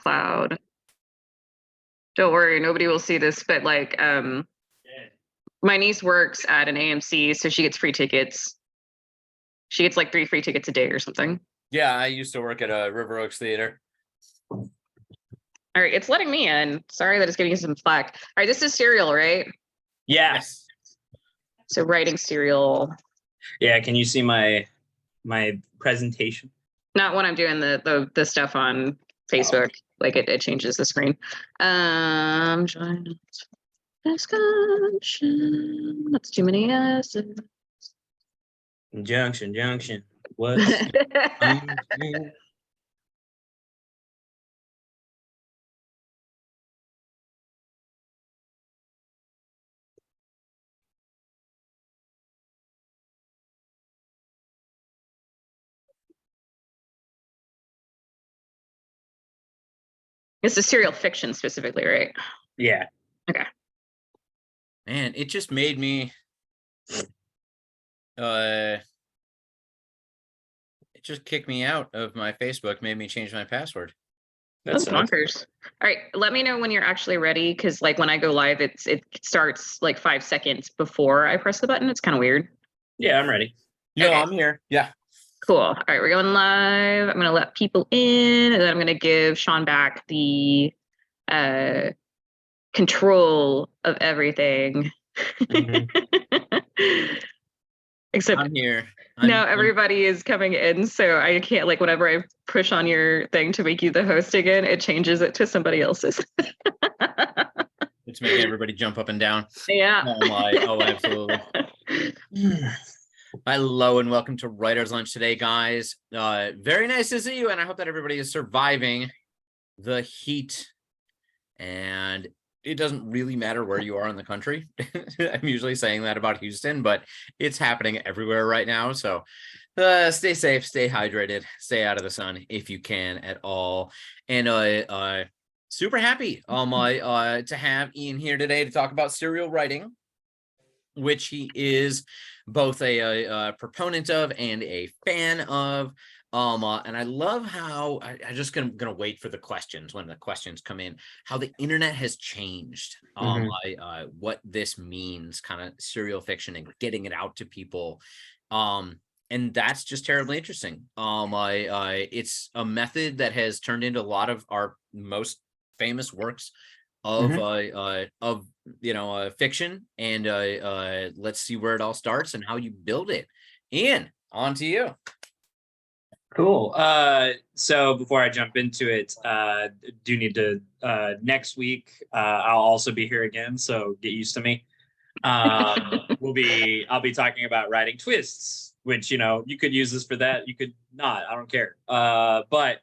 cloud. Don't worry, nobody will see this, but like my niece works at an AMC, so she gets free tickets. She gets like 3 free tickets a day or something. Yeah, I used to work at a River Oaks Theater. All right, it's letting me in. Sorry that it's giving you some flack. All right, this is Serial, right? Yes. So writing Serial. Yeah, can you see my presentation? Not when I'm doing the stuff on Facebook. Oh. Like it changes the screen. Join discussion. That's too many S's. Junction. What's This is serial fiction specifically, right? Yeah. Okay. Man, it just made me it just kicked me out of my Facebook, made me change my password. That's bonkers. All right, let me know when you're actually ready, because like when I go live, it starts like 5 seconds before I press the button. It's kind of weird. Yeah, I'm ready. No, Okay. I'm here. Yeah. Cool. All right, we're going live. I'm going to let people in, and then I'm going to give Sean back the control of everything. Except I'm here. now everybody is coming in, so I can't, like, whenever I push on your thing to make you the host again, it changes it to somebody else's. It's making everybody jump up and down. Yeah. Oh, absolutely. Hello and welcome to Writer's Lunch today, guys. Very nice to see you, and I hope that everybody is surviving the heat. And it doesn't really matter where you are in the country. I'm usually saying that about Houston, but it's happening everywhere right now. So stay safe, stay hydrated, stay out of the sun if you can at all. And super happy to have Ian here today to talk about serial writing, which he is both a proponent of and a fan of. And I love how I just gonna wait for the questions when the questions come in, how the internet has changed, what this means, kind of serial fiction and getting it out to people. And that's just terribly interesting. It's a method that has turned into a lot of our most famous works of fiction. And let's see where it all starts and how you build it. Ian, on to you. Cool. So before I jump into it, do need to next week I'll also be here again, so get used to me. I'll be talking about writing twists, which you could use this for that, you could not, I don't care. But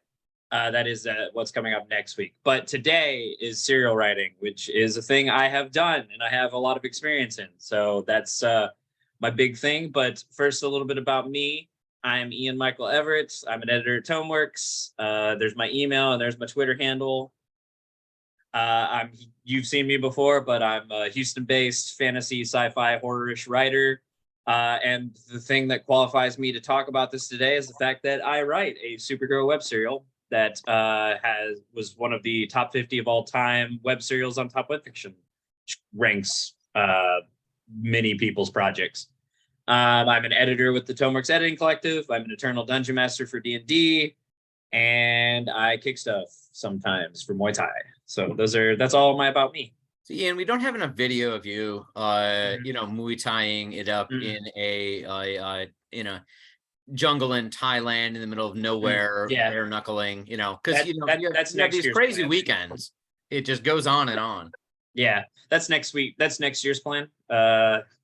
that is what's coming up next week. But today is serial writing, which is a thing I have done and I have a lot of experience in. So that's my big thing. But first, a little bit about me. I'm Ian Michael Everett. I'm an editor at Tomeworks. There's my email and there's my Twitter handle. You've seen me before, but I'm a Houston-based fantasy, sci-fi, horror-ish writer. And the thing that qualifies me to talk about this today is the fact that I write a superhero web serial that was one of the top 50 of all time web serials on Top Web Fiction, which ranks many people's projects. I'm an editor with the Tomeworks Editing Collective. I'm an Eternal Dungeon Master for D&D, and I kick stuff sometimes for Muay Thai. So that's all about me. So Ian, we don't have enough video of you, Muay Thai-ing it up in a jungle in Thailand in the middle of nowhere, bare knuckling, because you have these crazy weekends. It just goes on and on. Yeah, that's next week. That's next year's plan.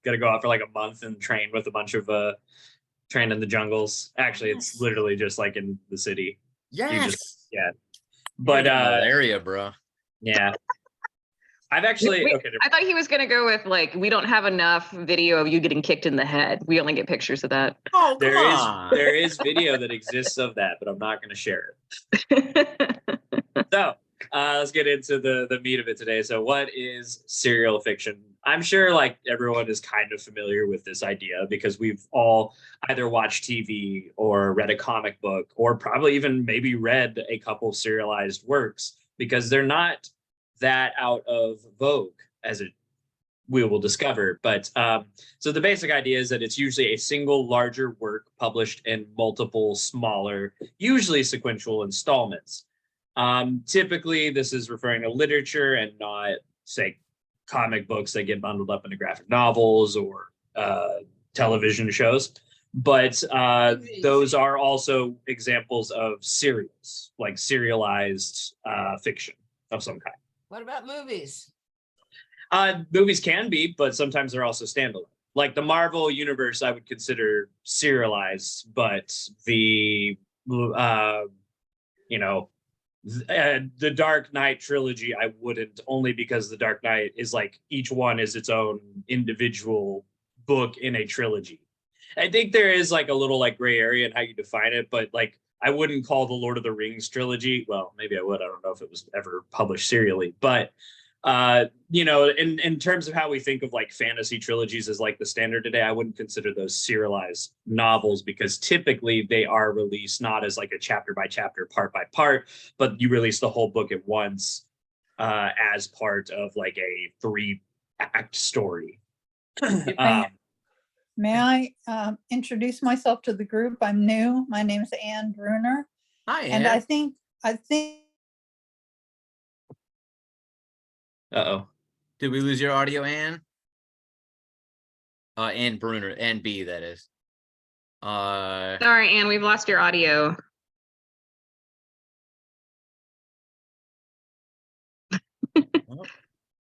Got to go out for like a month and train with a bunch of train in the jungles. Actually, it's literally just like in the city. Yes. But area, bro. Yeah. I've actually I thought he was gonna go with like, we don't have enough video of you getting kicked in the head. We only get pictures of that. Oh, there is video that exists of that, but I'm not gonna share it. So let's get into the meat of it today. So what is serial fiction? I'm sure like everyone is kind of familiar with this idea because we've all either watched TV or read a comic book or probably even maybe read a couple serialized works because they're not that out of vogue as we will discover. But so the basic idea is that it's usually a single larger work published in multiple smaller, usually sequential installments. Typically, this is referring to literature and not, say, comic books that get bundled up into graphic novels or television shows. But those are also examples of serials, like serialized fiction of some kind. What about movies? Movies can be, but sometimes they're also standalone. Like the Marvel universe, I would consider serialized, but the the Dark Knight trilogy, I wouldn't, only because the Dark Knight is like each one is its own individual book in a trilogy. I think there is like a little like gray area in how you define it, but like I wouldn't call the Lord of the Rings trilogy. Well, maybe I would. I don't know if it was ever published serially, but in terms of how we think of like fantasy trilogies as like the standard today, I wouldn't consider those serialized novels, because typically they are released not as like a chapter by chapter, part by part, but you release the whole book at once as part of like a 3-act story. May I introduce myself to the group? I'm new. My name is Ann Bruner. Hi, And Ann. I think Uh-oh. Did we lose your audio, Ann? Ann Bruner, Ann B, that is. Sorry, Anne, we've lost your audio.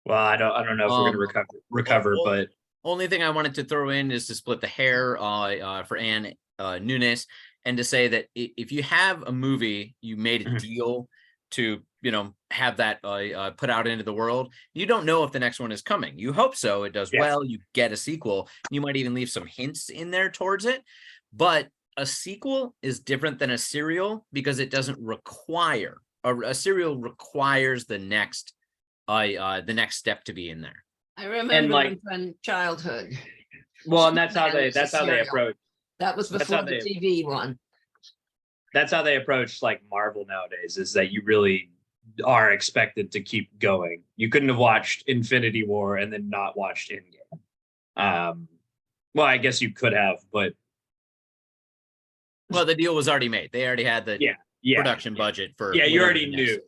Well, I don't know if we're gonna recover, but only thing I wanted to throw in is to split the hair for Ann Nunes, and to say that if you have a movie, you made a deal to have that put out into the world, you don't know if the next one is coming. You hope so, it does well, you get a sequel, you might even leave some hints in there towards it, but a sequel is different than a serial because it doesn't require a serial requires the next step to be in there. I remember them from childhood. Well, and that's how they Serial. approach. That was before the TV one. That's how they approach like Marvel nowadays, is that you really are expected to keep going. You couldn't have watched Infinity War and then not watched Endgame. Well, I guess you could have, but well, the deal was already made. They already had the production budget for you already knew.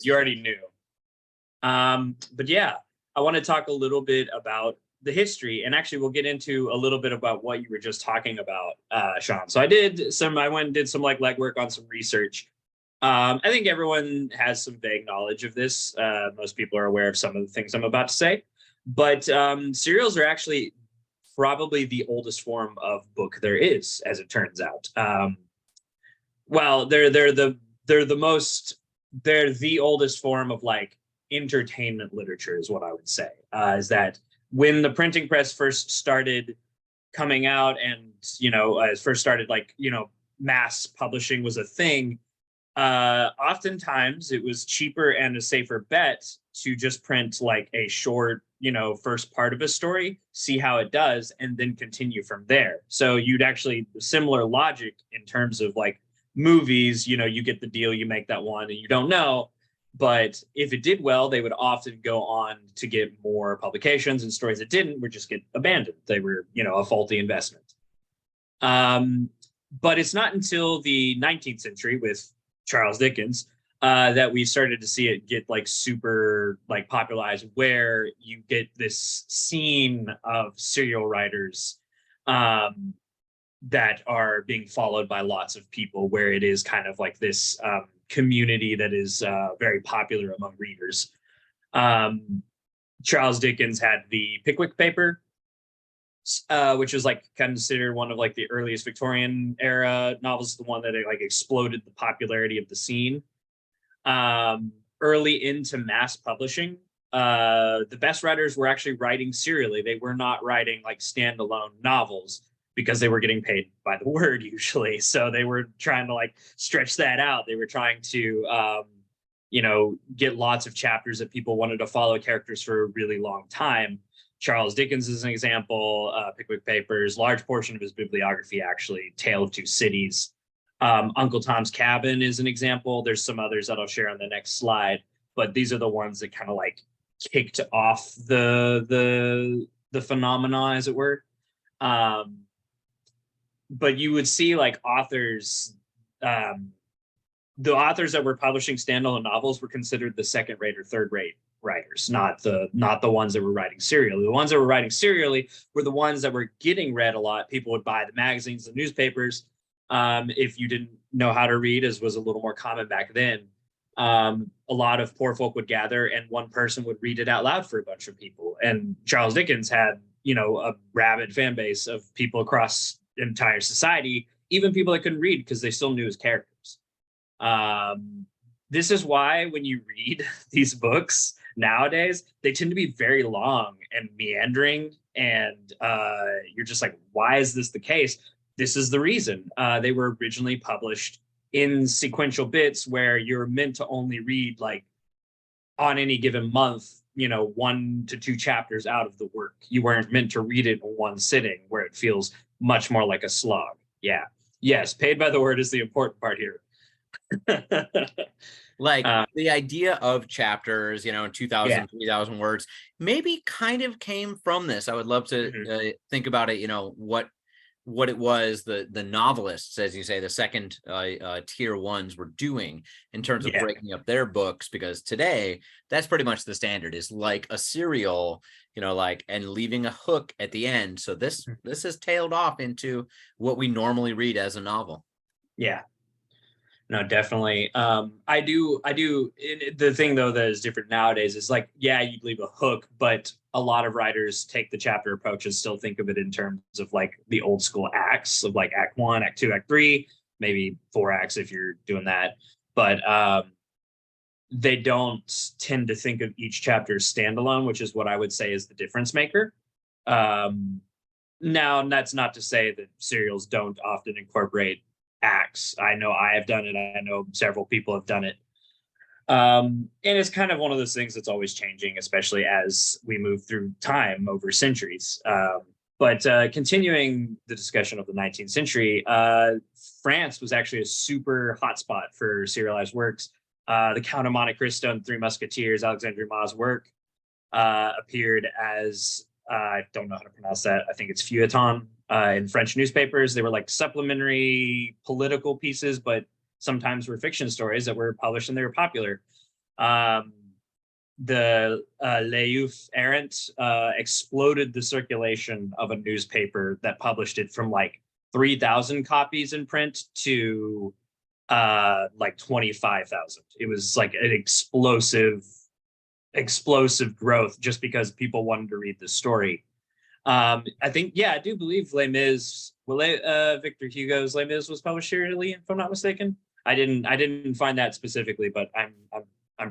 But yeah, I want to talk a little bit about the history, and actually we'll get into a little bit about what you were just talking about, Sean. So I went and did some like legwork on some research. I think everyone has some vague knowledge of this. Most people are aware of some of the things I'm about to say, but serials are actually probably the oldest form of book there is, as it turns out. Well, they're the oldest form of like entertainment literature is what I would say. Is that when the printing press first started coming out, and first started like mass publishing was a thing, oftentimes it was cheaper and a safer bet to just print like a short first part of a story, see how it does, and then continue from there. So you'd actually similar logic in terms of like movies, you get the deal, you make that one, and you don't know. But if it did well, they would often go on to get more publications, and stories that didn't would just get abandoned. They were, a faulty investment. But it's not until the 19th century with Charles Dickens that we started to see it get like super like popularized, where you get this scene of serial writers that are being followed by lots of people, where it is kind of like this community that is very popular among readers. Charles Dickens had the Pickwick Paper, which is like considered one of like the earliest Victorian era novels, the one that like exploded the popularity of the scene. Early into mass publishing, the best writers were actually writing serially. They were not writing like standalone novels, because they were getting paid by the word usually. So they were trying to like stretch that out. They were trying to, get lots of chapters that people wanted to follow characters for a really long time. Charles Dickens is an example, Pickwick Papers, large portion of his bibliography, actually, Tale of Two Cities. Uncle Tom's Cabin is an example. There's some others that I'll share on the next slide. but these are the ones that kind of like kicked off the phenomena, as it were. But you would see like authors, the authors that were publishing standalone novels were considered the second rate or third rate writers, not the ones that were writing serially. The ones that were writing serially were the ones that were getting read a lot. People would buy the magazines, the newspapers. If you didn't know how to read, as was a little more common back then, a lot of poor folk would gather and one person would read it out loud for a bunch of people. And Charles Dickens had, you know, a rabid fan base of people across entire society, even people that couldn't read because they still knew his characters. This is why when you read these books nowadays, they tend to be very long and meandering, and you're just like, why is this the case? This is the reason. They were originally published in sequential bits where you're meant to only read like on any given month, you know, 1 to 2 chapters out of the work. You weren't meant to read it in one sitting where it feels much more like a slog. Yeah. Yes. Paid by the word is the important part here. Like the idea of chapters, you know, in 2,000, 3,000 words, maybe kind of came from this. I would love to think about it, you know, what it was the novelists, as you say, the second tier ones were doing in terms of breaking up their books, because today that's pretty much the standard, is like a serial, you know, like, and leaving a hook at the end. So this has tailed off into what we normally read as a novel. Yeah. No, definitely. I do. The thing though that is different nowadays is like, yeah, you'd leave a hook, but a lot of writers take the chapter approach and still think of it in terms of like the old school acts of like Act 1, Act 2, Act 3, maybe 4 acts if you're doing that. But they don't tend to think of each chapter standalone, which is what I would say is the difference maker. Now, that's not to say that serials don't often incorporate acts. I know I have done it. I know several people have done it. And it's kind of one of those things that's always changing, especially as we move through time over centuries. But continuing the discussion of the 19th century, France was actually a super hotspot for serialized works. The Count of Monte Cristo and Three Musketeers, Alexandre Dumas' work, appeared as, I don't know how to pronounce that. I think it's feuilleton in French newspapers. They were like supplementary political pieces, but sometimes were fiction stories that were published and they were popular. The L'Œuf Errant exploded the circulation of a newspaper that published it from like 3,000 copies in print to like 25,000. It was like an explosive growth just because people wanted to read this story. I think, I do believe Les Mis, Victor Hugo's Les Mis was published serially, if I'm not mistaken. I didn't find that specifically, but I'm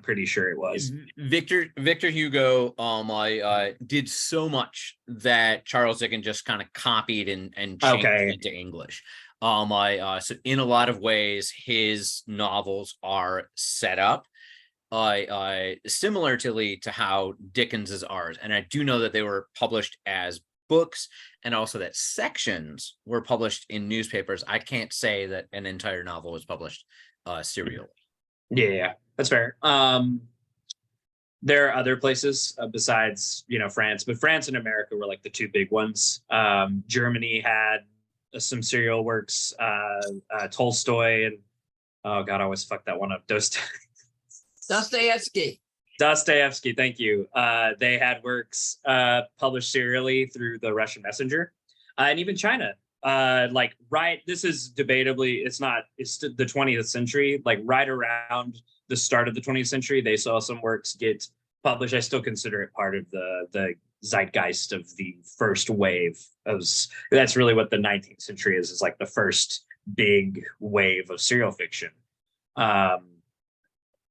pretty sure it was. Victor Hugo did so much that Charles Dickens just kind of copied and changed it into English. So in a lot of ways, his novels are set up similarly to how Dickens's are. And I do know that they were published as books, and also that sections were published in newspapers. I can't say that an entire novel was published serially. Yeah, that's fair. There are other places besides, France, but France and America were like the two big ones. Germany had some serial works, Tolstoy and, oh God, I always fuck that one up. Dostoevsky. Thank you. They had works published serially through the Russian Messenger, and even China. This is debatably, it's the 20th century, like right around the start of the 20th century, they saw some works get published. I still consider it part of the zeitgeist of the first wave. That's really what the 19th century is like the first big wave of serial fiction.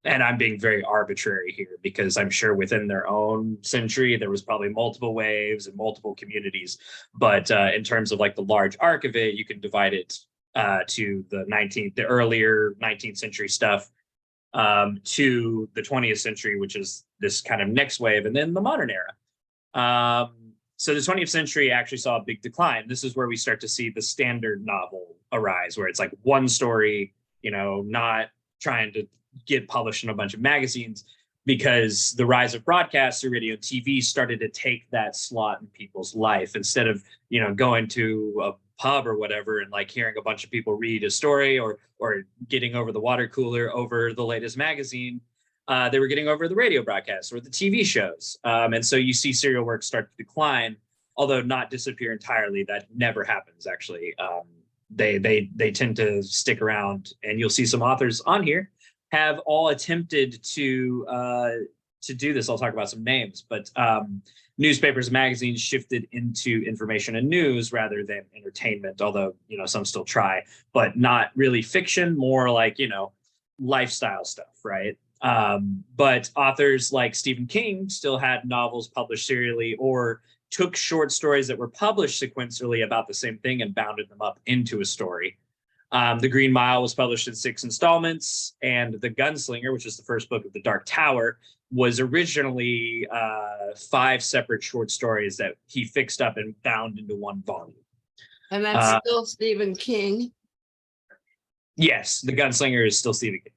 And I'm being very arbitrary here because I'm sure within their own century, there was probably multiple waves and multiple communities. But in terms of like the large arc of it, you can divide it to the earlier 19th century stuff, to the 20th century, which is this kind of next wave, and then the modern era. So the 20th century actually saw a big decline. This is where we start to see the standard novel arise, where it's like one story, not trying to get published in a bunch of magazines. because the rise of broadcast through radio and TV started to take that slot in people's life. Instead of, going to a pub or whatever and like hearing a bunch of people read a story or getting over the water cooler over the latest magazine, they were getting over the radio broadcasts or the TV shows. And so you see serial work start to decline, although not disappear entirely. That never happens, actually. They tend to stick around, and you'll see some authors on here have all attempted to do this. I'll talk about some names, but newspapers and magazines shifted into information and news rather than entertainment, although, some still try, but not really fiction, more like, lifestyle stuff, right? But authors like Stephen King still had novels published serially or took short stories that were published sequentially about the same thing and bounded them up into a story. The Green Mile was published in 6 installments, and The Gunslinger, which is the first book of The Dark Tower, was originally 5 separate short stories that he fixed up and bound into one volume. And that's still Stephen King. Yes, The Gunslinger is still Stephen King.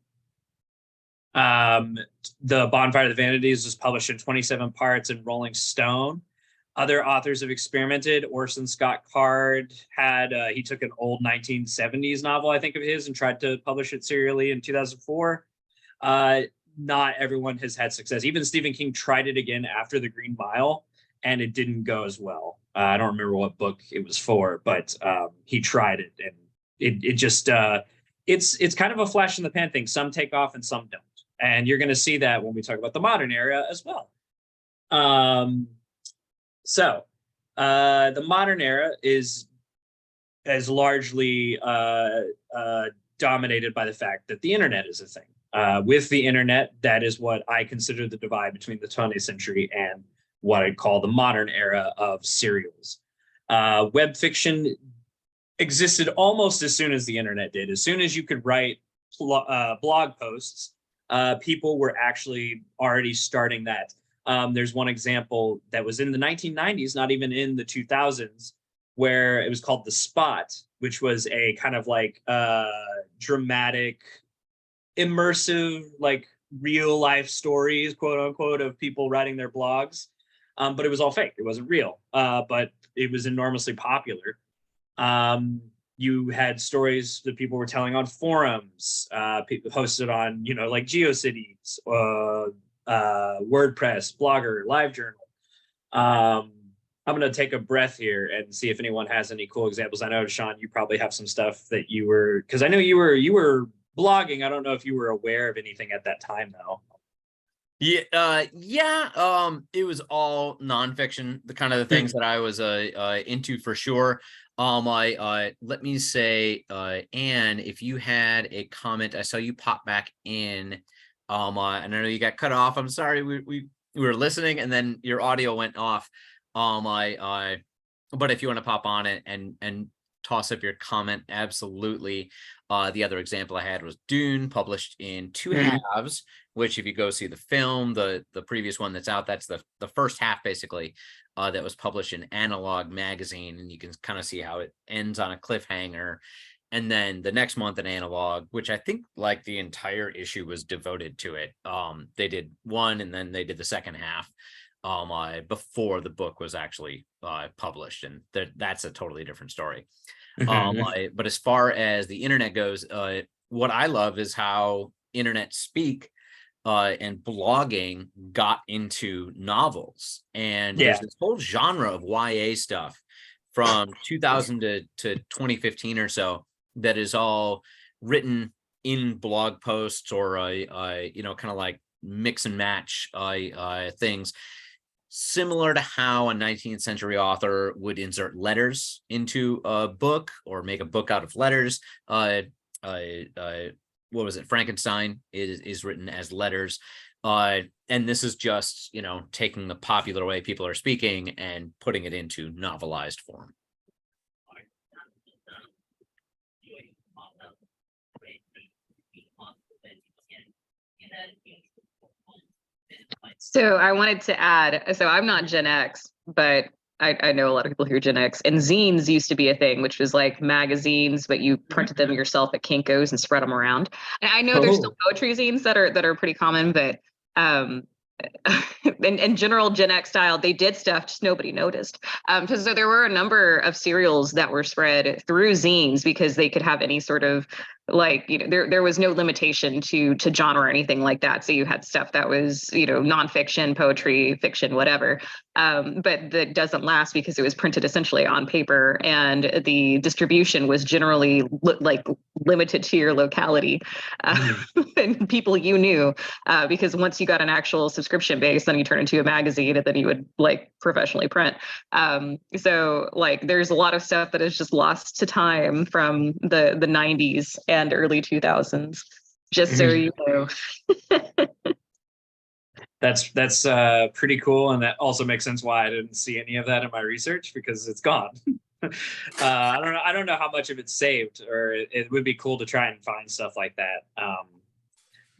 The Bonfire of the Vanities was published in 27 parts in Rolling Stone. Other authors have experimented. Orson Scott Card had, he took an old 1970s novel, I think, of his and tried to publish it serially in 2004. Not everyone has had success. Even Stephen King tried it again after The Green Mile, and it didn't go as well. I don't remember what book it was for, but he tried it, and it just, it's kind of a flash in the pan thing. Some take off and some don't. And you're going to see that when we talk about the modern era as well. So the modern era is largely dominated by the fact that the internet is a thing. With the internet, that is what I consider the divide between the 20th century and what I call the modern era of serials. Web fiction existed almost as soon as the internet did. As soon as you could write blog posts, people were actually already starting that. There's one example that was in the 1990s, not even in the 2000s, where it was called The Spot, which was a kind of like dramatic, immersive, like real life stories, quote unquote, of people writing their blogs. But it was all fake. It wasn't real, but it was enormously popular. You had stories that people were telling on forums, people posted on, like GeoCities, WordPress, Blogger, LiveJournal. I'm going to take a breath here and see if anyone has any cool examples. I know, Sean, you probably have some stuff that you were, because I know you were blogging. I don't know if you were aware of anything at that time, though. Yeah. It was all nonfiction, the kind of the things that I was into for sure. Let me say, Anne, if you had a comment, I saw you pop back in. And I know you got cut off. I'm sorry, we were listening and then your audio went off. But if you want to pop on it and toss up your comment, absolutely. The other example I had was Dune, published in 2 halves, which if you go see the film, the previous one that's out, that's the first half basically, that was published in Analog magazine, and you can kind of see how it ends on a cliffhanger. And then the next month in Analog, which I think like the entire issue was devoted to it. They did one and then they did the second half before the book was actually published. And that's a totally different story. But as far as the internet goes, what I love is how internet speak and blogging got into novels. And there's this whole genre of YA stuff from 2000 to 2015 or so that is all written in blog posts or kind of like mix and match things, similar to how a 19th century author would insert letters into a book or make a book out of letters. What was it? Frankenstein is written as letters. And this is just, taking the popular way people are speaking and putting it into novelized form. So I wanted to add, so I'm not Gen X, but I know a lot of people who are Gen X, and zines used to be a thing, which was like magazines, but you printed them yourself at Kinko's and spread them around. And I know there's still poetry zines that are pretty common, but in general Gen X style, they did stuff, just nobody noticed. So there were a number of serials that were spread through zines because they could have any sort of like, there was no limitation to genre or anything like that. So you had stuff that was, nonfiction, poetry, fiction, whatever. But that doesn't last because it was printed essentially on paper, and the distribution was generally limited to your locality and people you knew. Because once you got an actual subscription base, then you turn into a magazine, and then you would professionally print. So there's a lot of stuff that is just lost to time from the 90s and early 2000s, just so you know. That's pretty cool, and that also makes sense why I didn't see any of that in my research, because it's gone. I don't know how much of it's saved, or it would be cool to try and find stuff like that.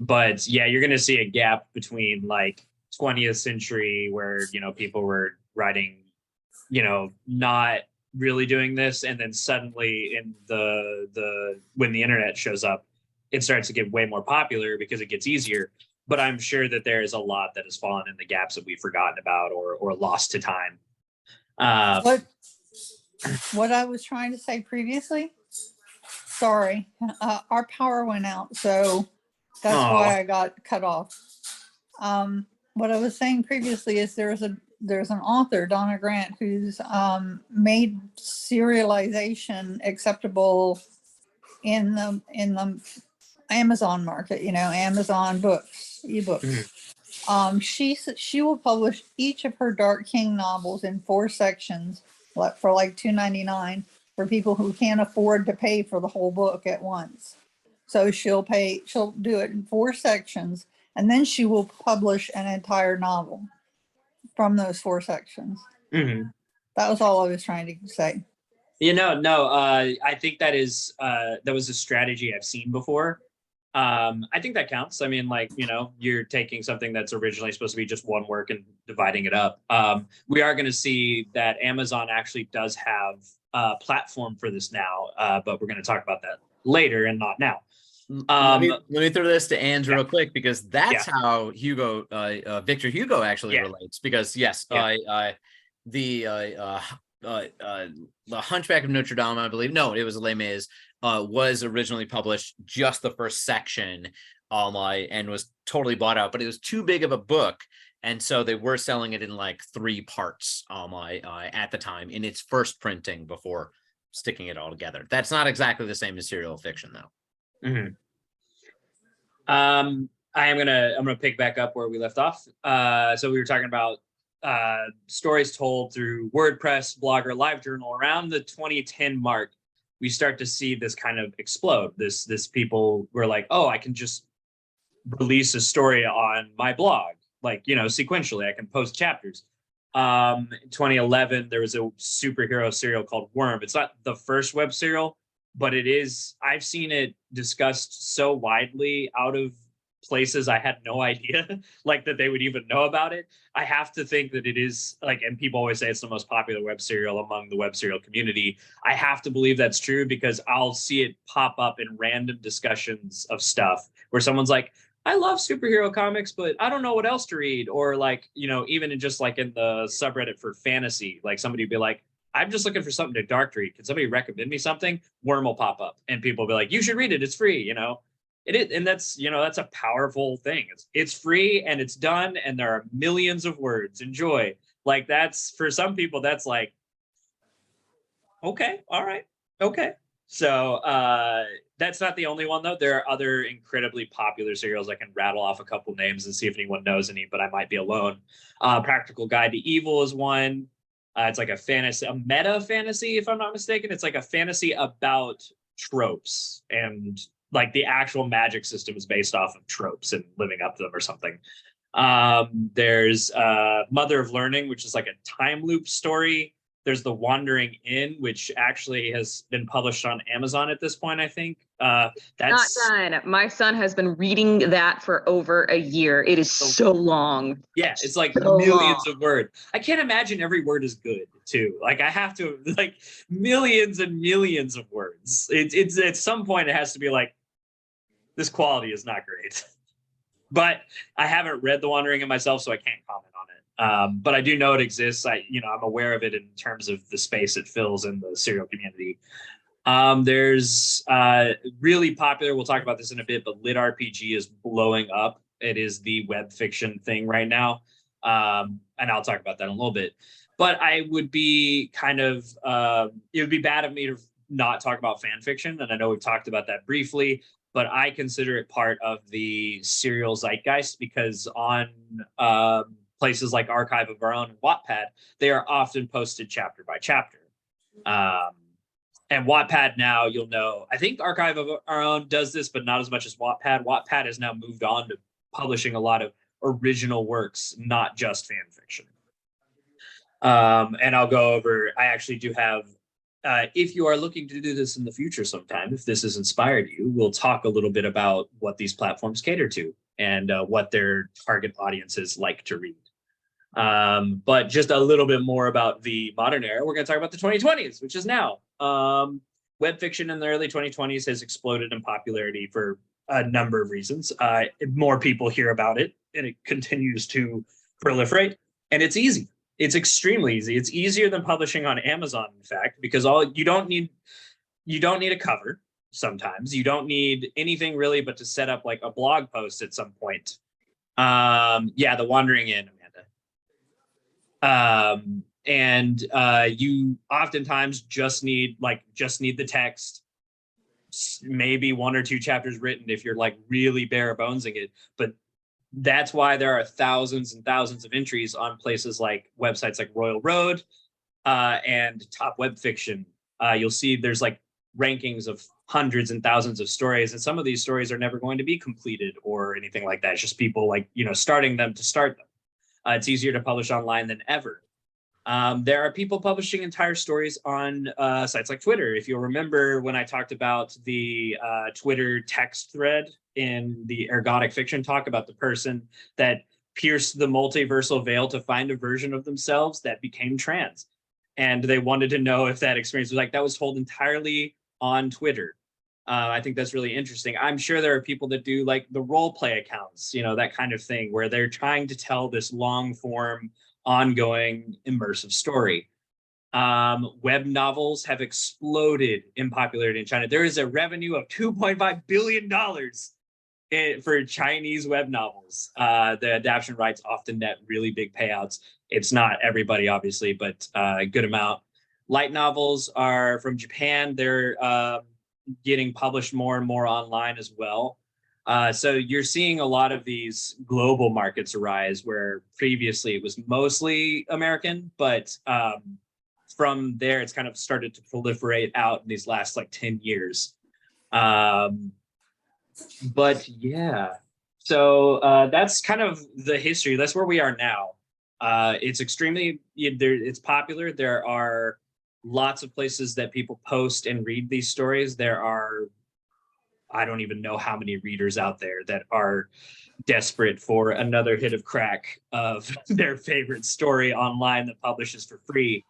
But yeah, you're going to see a gap between 20th century where, people were writing, not really doing this. And then suddenly in when the internet shows up, it starts to get way more popular because it gets easier. But I'm sure that there is a lot that has fallen in the gaps that we've forgotten about or lost to time. What I was trying to say previously, sorry, our power went out, so that's why I got cut off. What I was saying previously is there's an author, Donna Grant, who's made serialization acceptable in the Amazon market, Amazon books, ebooks. She will publish each of her Dark King novels in 4 sections for $2.99 for people who can't afford to pay for the whole book at once. So she'll do it in 4 sections, and then she will publish an entire novel from those 4 sections. Mm-hmm. That was all I was trying to say. I think that was a strategy I've seen before. I think that counts. I mean, you're taking something that's originally supposed to be just one work and dividing it up. We are going to see that Amazon actually does have a platform for this now, but we're going to talk about that later and not now. Let me throw this to Andrew real quick, because that's how Victor Hugo actually relates. Because the Hunchback of Notre Dame, I believe, no, it was Les Mis, was originally published just the first section, and was totally bought out, but it was too big of a book, and so they were selling it in 3 parts at the time in its first printing before sticking it all together. That's not exactly the same as serial fiction, though. Mm-hmm. I'm gonna pick back up where we left off. So we were talking about stories told through WordPress, Blogger, LiveJournal. Around the 2010 mark, we start to see this kind of explode. This people were like, oh, I can just release a story on my blog, sequentially. I can post chapters. In 2011, there was a superhero serial called Worm. It's not the first web serial, but it is. I've seen it discussed so widely out of places I had no idea that they would even know about it. I have to think that it is and people always say it's the most popular web serial among the web serial community. I have to believe that's true, because I'll see it pop up in random discussions of stuff where someone's like, I love superhero comics, but I don't know what else to read. Or even in just in the subreddit for fantasy, somebody would be like, I'm just looking for something to dark read. Can somebody recommend me something? Worm will pop up and people will be like, you should read it. It's free, It is, and that's a powerful thing. It's free and it's done, and there are millions of words. Enjoy. That's, for some people, that's okay, all right, okay. So that's not the only one, though. There are other incredibly popular serials. I can rattle off a couple names and see if anyone knows any, but I might be alone. Practical Guide to Evil is one. It's a fantasy, a meta fantasy, if I'm not mistaken. It's a fantasy about tropes, and the actual magic system is based off of tropes and living up to them or something. There's Mother of Learning, which is a time loop story. There's The Wandering Inn, which actually has been published on Amazon at this point, I think. That's not done. My son has been reading that for over a year. It is so long. Yeah, it's millions of words. I can't imagine every word is good, too. I have to, millions and millions of words. It's at some point it has to be this quality is not great. but I haven't read The Wandering in myself, so I can't comment on it. But I do know it exists. I'm aware of it in terms of the space it fills in the serial community. There's really popular, we'll talk about this in a bit, but Lit RPG is blowing up. It is the web fiction thing right now. And I'll talk about that in a little bit. But I would be it would be bad of me to not talk about fan fiction. And I know we've talked about that briefly, but I consider it part of the serial zeitgeist because on places like Archive of Our Own and Wattpad, they are often posted chapter by chapter. And Wattpad now, you'll know, I think Archive of Our Own does this, but not as much as Wattpad. Wattpad has now moved on to publishing a lot of original works, not just fan fiction. And I'll go over, I actually do have, if you are looking to do this in the future sometime, if this has inspired you, we'll talk a little bit about what these platforms cater to and what their target audiences like to read. But just a little bit more about the modern era, we're going to talk about the 2020s, which is now. Web fiction in the early 2020s has exploded in popularity for a number of reasons. More people hear about it, and it continues to proliferate. And it's easy. It's extremely easy. It's easier than publishing on Amazon, in fact, because you don't need a cover. Sometimes you don't need anything really, but to set up like a blog post at some point. The Wandering In, Amanda. And you oftentimes just need the text, maybe 1 or 2 chapters written if you're like really bare bonesing it. But that's why there are thousands and thousands of entries on places like websites like Royal Road and Top Web Fiction. You'll see there's like rankings of hundreds and thousands of stories, and some of these stories are never going to be completed or anything like that. It's just people starting them to start them. It's easier to publish online than ever. There are people publishing entire stories on sites like Twitter. If you'll remember when I talked about the Twitter text thread in the Ergodic Fiction talk about the person that pierced the multiversal veil to find a version of themselves that became trans. And they wanted to know if that experience was that was told entirely on Twitter. I think that's really interesting. I'm sure there are people that do like the role play accounts, that kind of thing, where they're trying to tell this long form, ongoing, immersive story. Web novels have exploded in popularity in China. There is a revenue of $2.5 billion for Chinese web novels. The adaptation rights often net really big payouts. It's not everybody, obviously, but a good amount. Light novels are from Japan. They're getting published more and more online as well. So you're seeing a lot of these global markets arise where previously it was mostly American, but from there it's kind of started to proliferate out in these last 10 years. But yeah, so that's kind of the history. That's where we are now. It's it's popular. There are lots of places that people post and read these stories. There are, I don't even know how many readers out there that are desperate for another hit of crack of their favorite story online that publishes for free.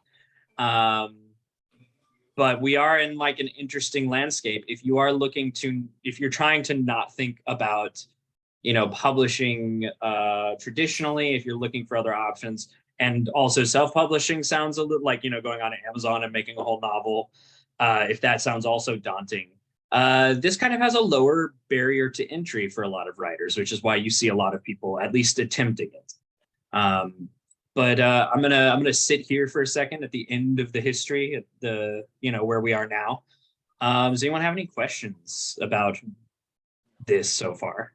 But we are in an interesting landscape. If you're trying to not think about, publishing traditionally, if you're looking for other options, and also self-publishing sounds a little like, going on Amazon and making a whole novel, if that sounds also daunting. This kind of has a lower barrier to entry for a lot of writers, which is why you see a lot of people at least attempting it. But I'm gonna sit here for a second at the end of the history, at the where we are now. Does anyone have any questions about this so far?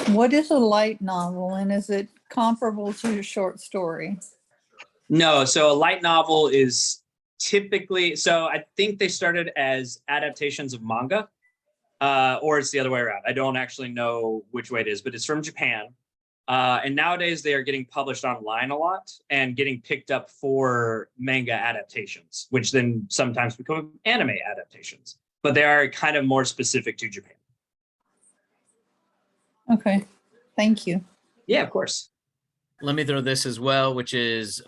What is a light novel, and is it comparable to a short story? No, so a light novel is typically, so I think they started as adaptations of manga, or it's the other way around. I don't actually know which way it is, but it's from Japan. And nowadays they are getting published online a lot and getting picked up for manga adaptations, which then sometimes become anime adaptations, but they are kind of more specific to Japan. Okay, thank you. Yeah, of course. Let me throw this as well, which is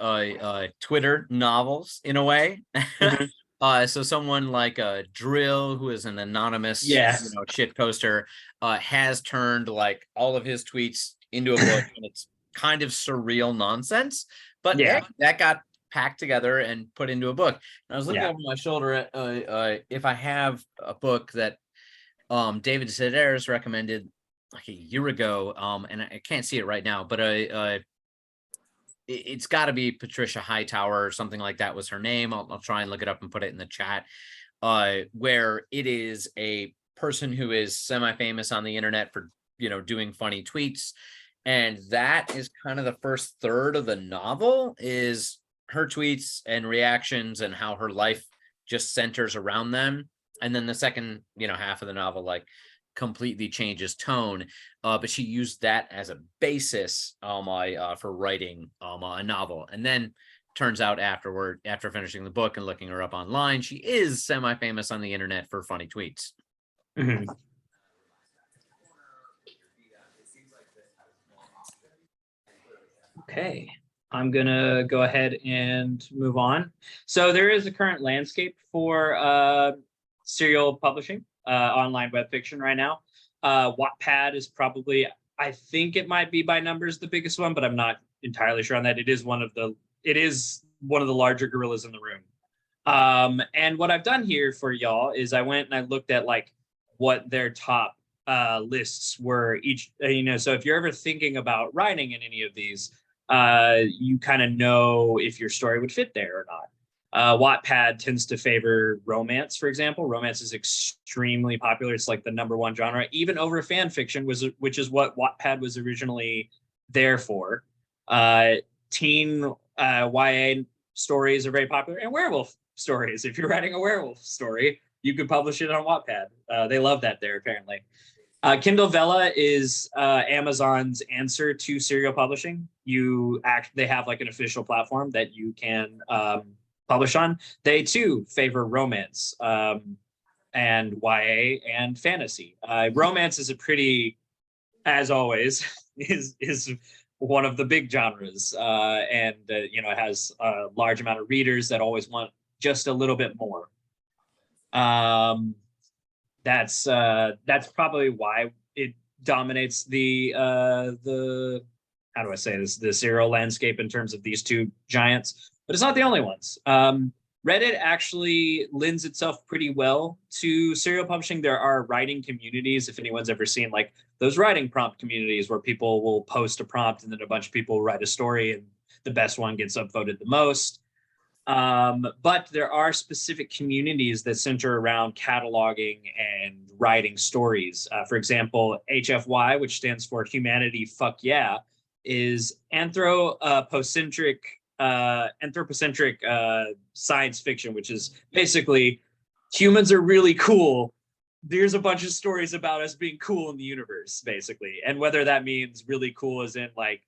Twitter novels in a way. So someone like Drill, who is an anonymous, Yes. shit poster, has turned like all of his tweets into a book, and it's kind of surreal nonsense. But Yeah. that got packed together and put into a book. And I was looking Yeah. over my shoulder at if I have a book that David Sedaris recommended like a year ago, and I can't see it right now, but it's got to be Patricia Hightower or something like that was her name. I'll try and look it up and put it in the chat. Where it is a person who is semi-famous on the internet for doing funny tweets, and that is kind of the first third of the novel is her tweets and reactions and how her life just centers around them. And then the second half of the novel like completely changes tone, but she used that as a basis for writing a novel. And then turns out after finishing the book and looking her up online, she is semi-famous on the internet for funny tweets. Mhm. Okay, I'm gonna go ahead and move on. So there is a current landscape for serial publishing, online web fiction right now. Wattpad is probably, I think it might be by numbers the biggest one, but I'm not entirely sure on that. It is one of the larger gorillas in the room. And what I've done here for y'all is I went and I looked at like what their top lists were each, so if you're ever thinking about writing in any of these, you kind of know if your story would fit there or not. Wattpad tends to favor romance, for example. Romance is extremely popular. It's like the #1 genre, even over fan fiction, which is what Wattpad was originally there for. Teen YA stories are very popular, and werewolf stories. If you're writing a werewolf story, you could publish it on Wattpad. They love that there, apparently. Kindle Vella is Amazon's answer to serial publishing. They have like an official platform that you can publish on. They too favor romance and YA and fantasy. Romance is as always, is one of the big genres, and it has a large amount of readers that always want just a little bit more. That's probably why it dominates the how do I say this, the serial landscape in terms of these two giants, but it's not the only ones. Reddit actually lends itself pretty well to serial publishing. There are writing communities, if anyone's ever seen like those writing prompt communities where people will post a prompt and then a bunch of people write a story and the best one gets upvoted the most. But there are specific communities that center around cataloging and writing stories. For example, HFY, which stands for Humanity Fuck Yeah, is anthropocentric science fiction, which is basically humans are really cool. There's a bunch of stories about us being cool in the universe, basically. And whether that means really cool as in like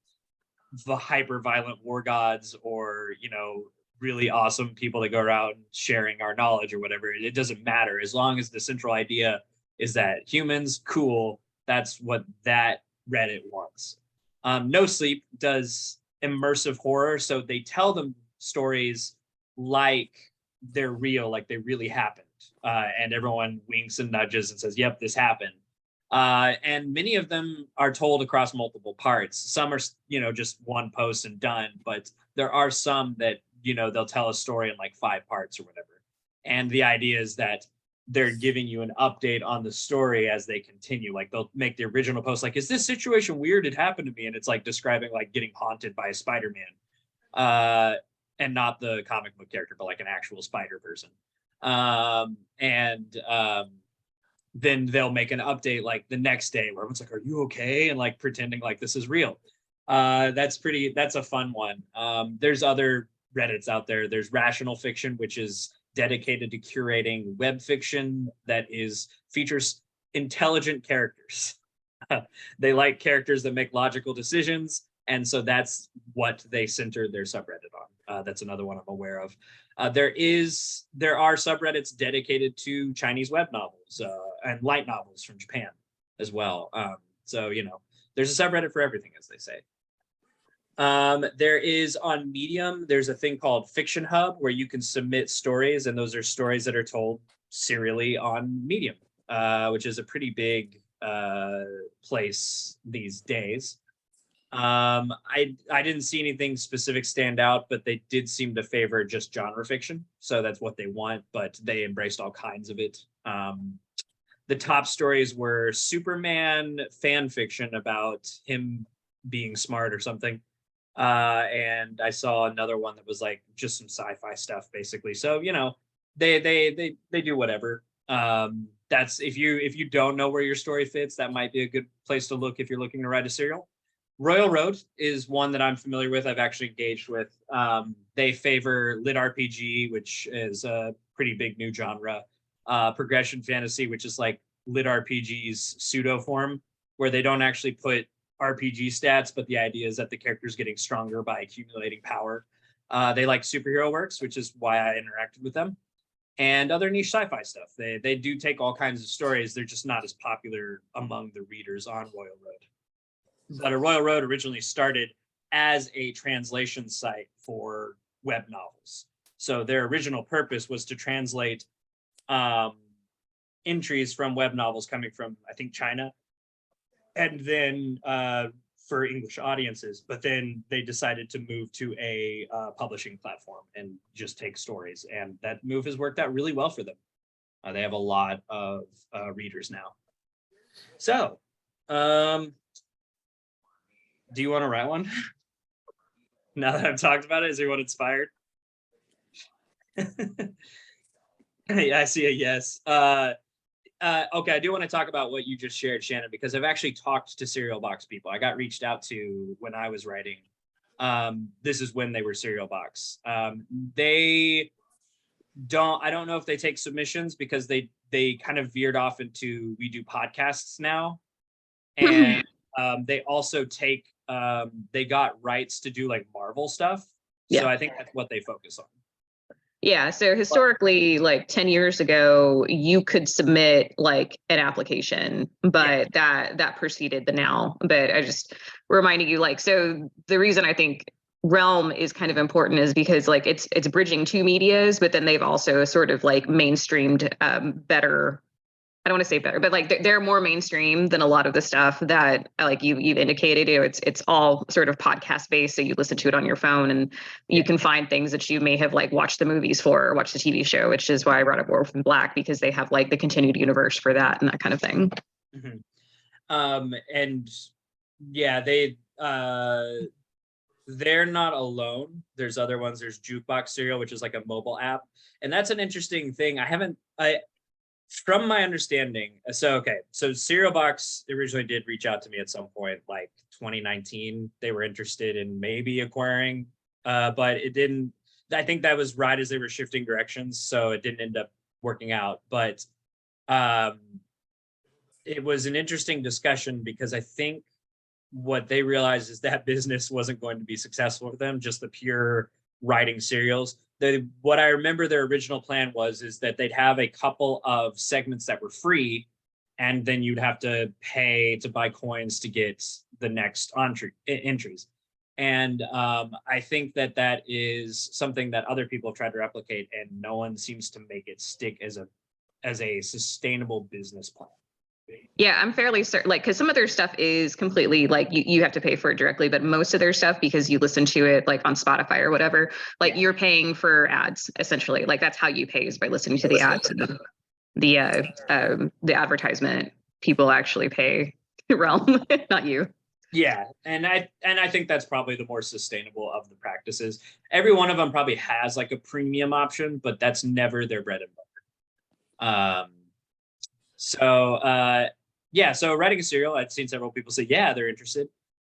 the hyper violent war gods or, really awesome people that go around sharing our knowledge or whatever, it doesn't matter. As long as the central idea is that humans, cool, that's what that Reddit wants. No Sleep does immersive horror. So they tell them stories like they're real, like they really happened. And everyone winks and nudges and says, yep, this happened. And many of them are told across multiple parts. Some are, just one post and done, but there are some that, they'll tell a story in like 5 parts or whatever. And the idea is that they're giving you an update on the story as they continue. Like they'll make the original post like, is this situation weird? It happened to me. And it's like describing like getting haunted by a Spider-Man, and not the comic book character, but like an actual spider person. Then they'll make an update like the next day where everyone's like, are you okay? And like pretending like this is real. That's a fun one. There's other Reddits out there. There's Rational Fiction, which is dedicated to curating web fiction that features intelligent characters. They like characters that make logical decisions. And so that's what they center their subreddit on. That's another one I'm aware of. There are subreddits dedicated to Chinese web novels and light novels from Japan as well. So, there's a subreddit for everything, as they say. There is on Medium, there's a thing called Fiction Hub where you can submit stories, and those are stories that are told serially on Medium, which is a pretty big place these days. I didn't see anything specific stand out, but they did seem to favor just genre fiction, so that's what they want, but they embraced all kinds of it. The top stories were Superman fan fiction about him being smart or something. And I saw another one that was like just some sci-fi stuff, basically. So, you know, they do whatever. That's if you don't know where your story fits, that might be a good place to look if you're looking to write a serial. Royal Road is one that I'm familiar with. I've actually engaged with. They favor lit RPG, which is a pretty big new genre. Progression fantasy, which is like lit RPG's pseudo form, where they don't actually put RPG stats, but the idea is that the character's getting stronger by accumulating power. They like superhero works, which is why I interacted with them, and other niche sci-fi stuff. They do take all kinds of stories. They're just not as popular among the readers on Royal Road. But a Royal Road originally started as a translation site for web novels. So their original purpose was to translate entries from web novels coming from, I think, China, and then for English audiences. But then they decided to move to a publishing platform and just take stories. And that move has worked out really well for them. They have a lot of readers now. So, do you want to write one? Now that I've talked about it, is everyone inspired? Yeah, I see a yes. Okay, I do want to talk about what you just shared, Shannon, because I've actually talked to Serial Box people. I got reached out to when I was writing. This is when they were Serial Box. They don't, I don't know if they take submissions, because they kind of veered off into, we do podcasts now. And they also take, they got rights to do like Marvel stuff. Yeah. So I think that's what they focus on. Yeah. So historically, like 10 years ago, you could submit like an application, but that preceded the now. But I just reminding you, like, so the reason I think Realm is kind of important is because like it's bridging two medias, but then they've also sort of like mainstreamed better. I don't want to say better, but like they're more mainstream than a lot of the stuff that like you've indicated. You know, it's all sort of podcast based, so you listen to it on your phone, and you can find things that you may have like watched the movies for or watched the TV show, which is why I brought up Orphan Black, because they have like the continued universe for that and that kind of thing. Mm-hmm. And yeah, they're not alone. There's other ones. There's Jukebox Serial, which is like a mobile app, and that's an interesting thing. From my understanding, so Serial Box originally did reach out to me at some point, like 2019. They were interested in maybe acquiring, but it didn't. I think that was right as they were shifting directions, so it didn't end up working out. But it was an interesting discussion, because I think what they realized is that business wasn't going to be successful for them, just the pure writing serials. What I remember their original plan is that they'd have a couple of segments that were free, and then you'd have to pay to buy coins to get the next entries. And I think that is something that other people have tried to replicate, and no one seems to make it stick as a sustainable business plan. Yeah, I'm fairly certain, like, because some of their stuff is completely like you have to pay for it directly, but most of their stuff, because you listen to it like on Spotify or whatever, like you're paying for ads essentially. Like that's how you pay, is by listening to the ads. The advertisement people actually pay Realm, not you. Yeah, and I think that's probably the more sustainable of the practices. Every one of them probably has like a premium option, but that's never their bread and butter. So writing a serial, I've seen several people say, yeah, they're interested.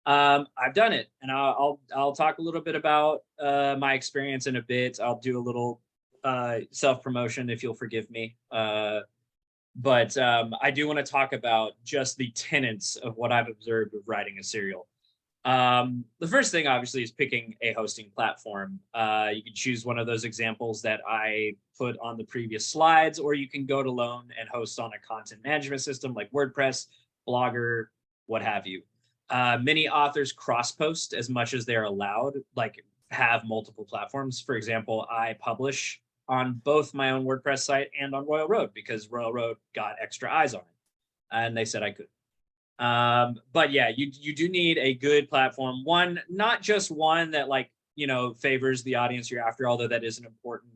I've done it, and I'll talk a little bit about my experience in a bit. I'll do a little self-promotion, if you'll forgive me. But I do want to talk about just the tenets of what I've observed with writing a serial. The first thing, obviously, is picking a hosting platform. You can choose one of those examples that I put on the previous slides, or you can go it alone and host on a content management system like WordPress, Blogger, what have you. Many authors cross-post as much as they're allowed, like have multiple platforms. For example, I publish on both my own WordPress site and on Royal Road because Royal Road got extra eyes on it, and they said I could. But yeah, you do need a good platform. One, not just one that like, favors the audience you're after, although that is an important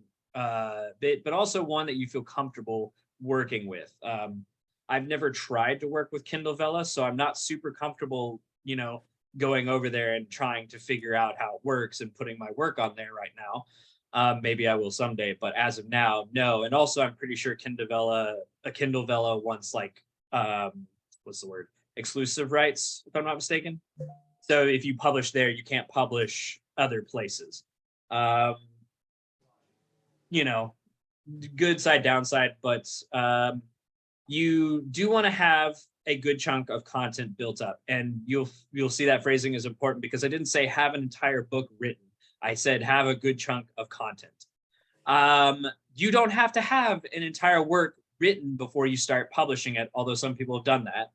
bit, but also one that you feel comfortable working with. I've never tried to work with Kindle Vella, so I'm not super comfortable, going over there and trying to figure out how it works and putting my work on there right now. Maybe I will someday, but as of now, no. And also, I'm pretty sure Kindle Vella wants like, what's the word? Exclusive rights, if I'm not mistaken. So if you publish there, you can't publish other places. Good side, downside, but you do want to have a good chunk of content built up, and you'll see that phrasing is important because I didn't say have an entire book written. I said have a good chunk of content. You don't have to have an entire work written before you start publishing it, although some people have done that.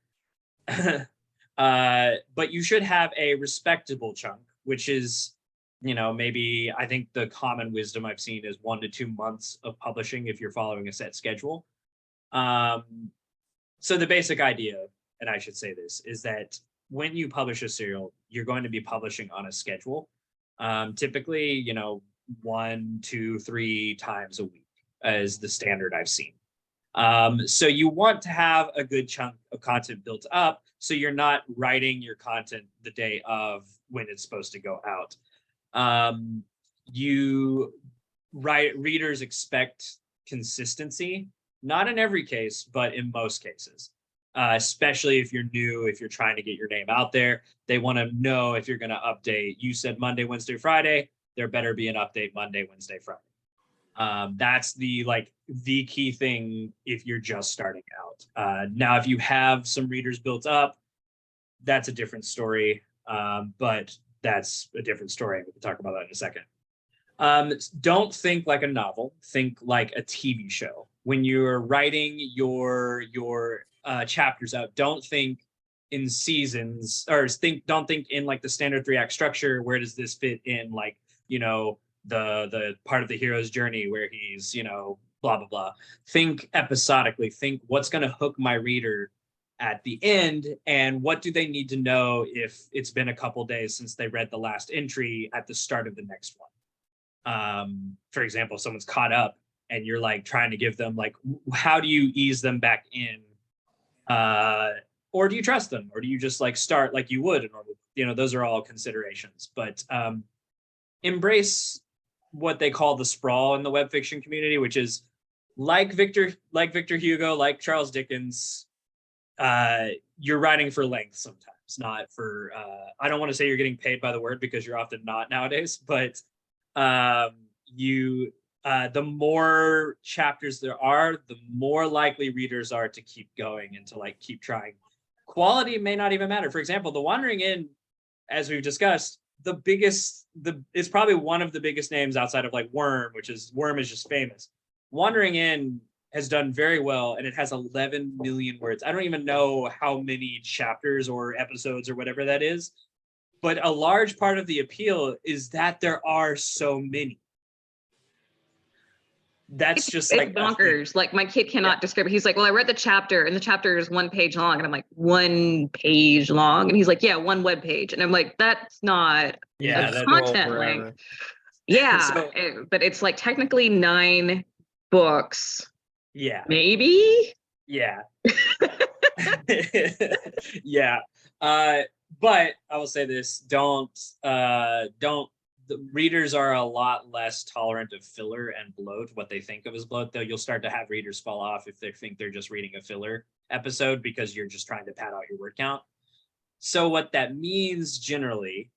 But you should have a respectable chunk, which is, maybe I think the common wisdom I've seen is 1 to 2 months of publishing if you're following a set schedule. So the basic idea, and I should say this, is that when you publish a serial, you're going to be publishing on a schedule. Typically, 1, 2, 3 times a week is the standard I've seen. So you want to have a good chunk of content built up so you're not writing your content the day of when it's supposed to go out. Readers expect consistency, not in every case, but in most cases, especially if you're new, if you're trying to get your name out there. They want to know if you're going to update. You said Monday, Wednesday, Friday. There better be an update Monday, Wednesday, Friday. That's the key thing if you're just starting out. Now, if you have some readers built up, that's a different story. But that's a different story. We can talk about that in a second. Don't think like a novel. Think like a TV show. When you're writing your chapters out, don't think in seasons, or don't think in like the standard 3-act structure. Where does this fit in? Like, the part of the hero's journey where he's, blah, blah, blah. Think episodically. Think what's going to hook my reader at the end, and what do they need to know if it's been a couple days since they read the last entry at the start of the next one. For example, if someone's caught up and you're like trying to give them like, how do you ease them back in? Or do you trust them? Or do you just like start like you would in order, those are all considerations. But embrace what they call the sprawl in the web fiction community, which is like Victor Hugo, like Charles Dickens. You're writing for length sometimes, not for, I don't want to say you're getting paid by the word because you're often not nowadays, but the more chapters there are, the more likely readers are to keep going and to like keep trying. Quality may not even matter. For example, The Wandering Inn, as we've discussed, it's probably one of the biggest names outside of like Worm is just famous. Wandering Inn has done very well, and it has 11 million words. I don't even know how many chapters or episodes or whatever that is, but a large part of the appeal is that there are so many. That's just it's like bonkers. Like my kid cannot describe it. He's like, well, I read the chapter and the chapter is 1 page long. And I'm like, 1 page long? And he's like, yeah, 1 web page. And I'm like, that's not a content length. Yeah. But it's like technically 9 books. Yeah. Maybe? Yeah. Yeah. But I will say this, the readers are a lot less tolerant of filler and bloat, what they think of as bloat, though you'll start to have readers fall off if they think they're just reading a filler episode because you're just trying to pad out your word count. So what that means generally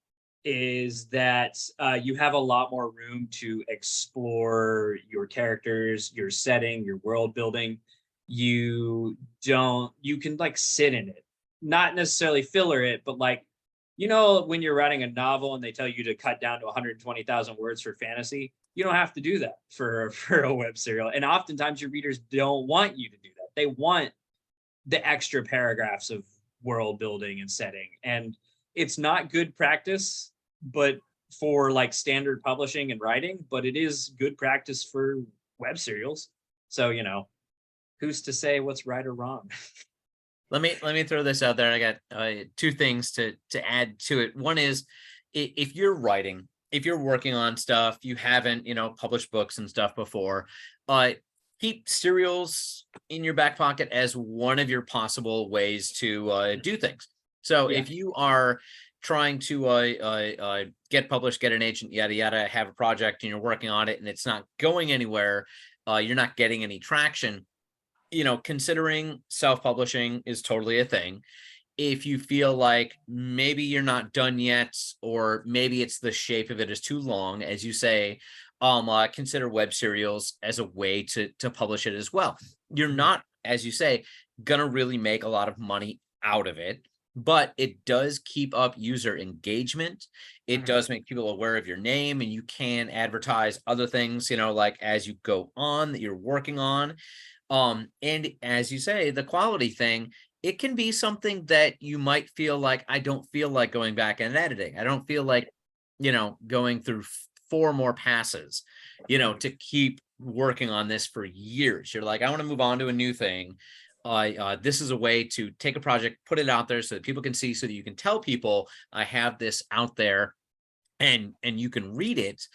is that you have a lot more room to explore your characters, your setting, your world building. You can like sit in it, not necessarily filler it, but like, when you're writing a novel and they tell you to cut down to 120,000 words for fantasy, you don't have to do that for a web serial. And oftentimes your readers don't want you to do that. They want the extra paragraphs of world building and setting. And it's not good practice, but for like standard publishing and writing, but it is good practice for web serials. So, you know, who's to say what's right or wrong? Let me throw this out there. I got two things to add to it. One is, if you're writing, if you're working on stuff, you haven't, you know, published books and stuff before, keep serials in your back pocket as one of your possible ways to do things. So Yeah. if you are trying to get published, get an agent, yada yada, have a project and you're working on it and it's not going anywhere, you're not getting any traction, you know, considering self-publishing is totally a thing. If you feel like maybe you're not done yet, or maybe it's the shape of it is too long, as you say, consider web serials as a way to publish it as well. You're not, as you say, gonna really make a lot of money out of it, but it does keep up user engagement. It does make people aware of your name, and you can advertise other things, you know, like as you go on that you're working on. And as you say, the quality thing, it can be something that you might feel like, I don't feel like going back and editing. I don't feel like, you know, going through 4 more passes, you know, to keep working on this for years. You're like, I want to move on to a new thing. This is a way to take a project, put it out there so that people can see, so that you can tell people I have this out there, and you can read it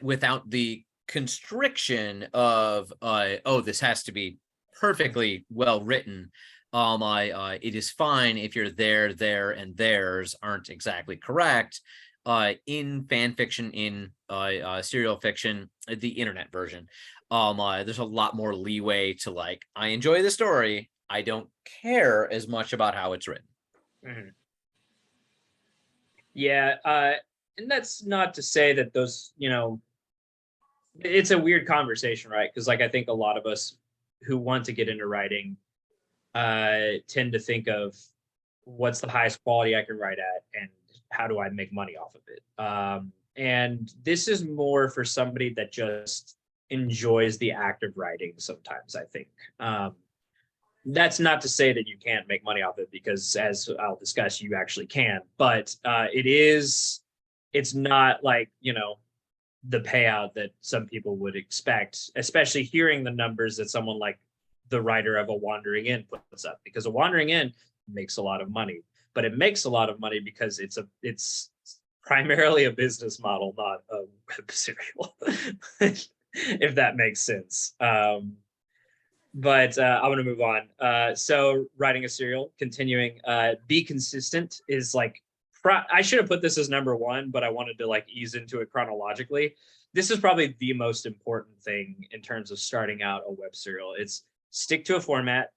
without the constriction of oh, this has to be perfectly well written. It is fine if your there and theirs aren't exactly correct. In fan fiction, in serial fiction, the internet version, there's a lot more leeway to, like, I enjoy the story, I don't care as much about how it's written. Yeah, and that's not to say that those, you know, it's a weird conversation, right? Because like I think a lot of us who want to get into writing tend to think of what's the highest quality I can write at, and how do I make money off of it. And this is more for somebody that just enjoys the act of writing sometimes, I think. That's not to say that you can't make money off it, because as I'll discuss, you actually can. But it's not like, you know, the payout that some people would expect, especially hearing the numbers that someone like the writer of A Wandering Inn puts up, because A Wandering Inn makes a lot of money, but it makes a lot of money because it's primarily a business model, not a web serial, if that makes sense. But I want to move on. So writing a serial, continuing, be consistent is like, I should have put this as number 1, but I wanted to like ease into it chronologically. This is probably the most important thing in terms of starting out a web serial. It's stick to a format,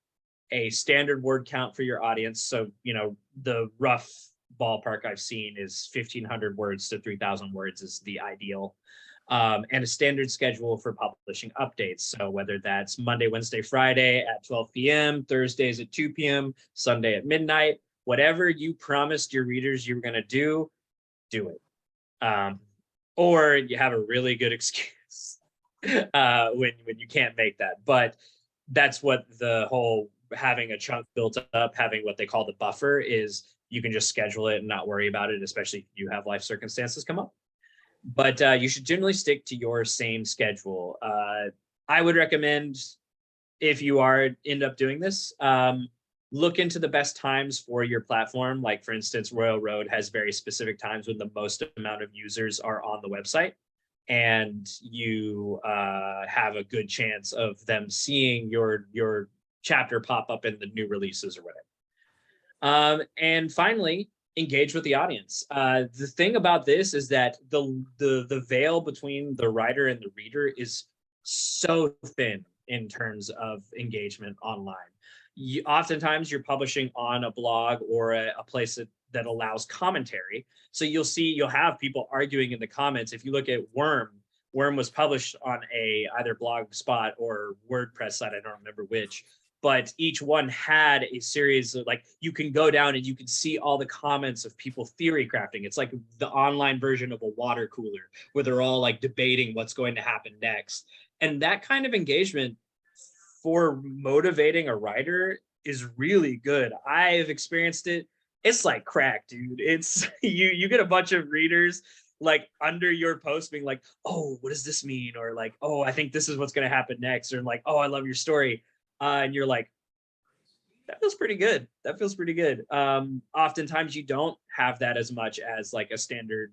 a standard word count for your audience. So, you know, the rough ballpark I've seen is 1,500 words to 3,000 words is the ideal. And a standard schedule for publishing updates. So whether that's Monday, Wednesday, Friday at 12 p.m., Thursdays at 2 p.m., Sunday at midnight, whatever you promised your readers you were going to do it. Or you have a really good excuse when you can't make that. But that's what the whole having a chunk built up, having what they call the buffer is. You can just schedule it and not worry about it, especially if you have life circumstances come up. But you should generally stick to your same schedule. I would recommend, if you end up doing this, look into the best times for your platform. Like, for instance, Royal Road has very specific times when the most amount of users are on the website, and you have a good chance of them seeing your chapter pop up in the new releases or whatever. And finally, engage with the audience. The thing about this is that the veil between the writer and the reader is so thin in terms of engagement online. Oftentimes you're publishing on a blog or a place that allows commentary. So you'll have people arguing in the comments. If you look at Worm was published on either Blogspot or WordPress site, I don't remember which, but each one had a series of, like, you can go down and you can see all the comments of people theory crafting. It's like the online version of a water cooler where they're all like debating what's going to happen next. And that kind of engagement for motivating a writer is really good. I've experienced it. it's like crack, dude. It's you get a bunch of readers like under your post being like, oh, what does this mean? Or like, oh, I think this is what's going to happen next. Or like, oh, I love your story. And you're like, that feels pretty good. That feels pretty good. Oftentimes you don't have that as much as like a standard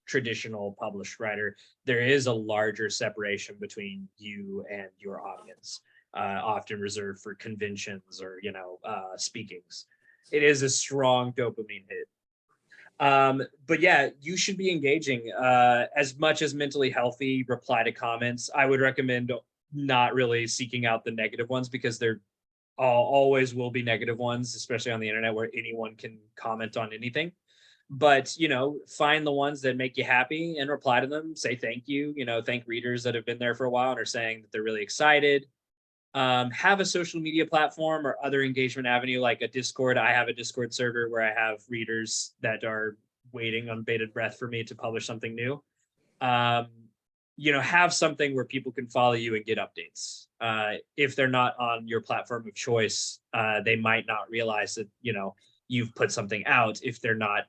traditional published writer. There is a larger separation between you and your audience, often reserved for conventions or, speakings. It is a strong dopamine hit. But yeah, you should be engaging as much as mentally healthy, reply to comments. I would recommend not really seeking out the negative ones because there always will be negative ones, especially on the internet where anyone can comment on anything. But, find the ones that make you happy and reply to them, say thank you, thank readers that have been there for a while and are saying that they're really excited. Have a social media platform or other engagement avenue like a Discord. I have a Discord server where I have readers that are waiting on bated breath for me to publish something new. Have something where people can follow you and get updates. If they're not on your platform of choice, they might not realize that, you've put something out if they're not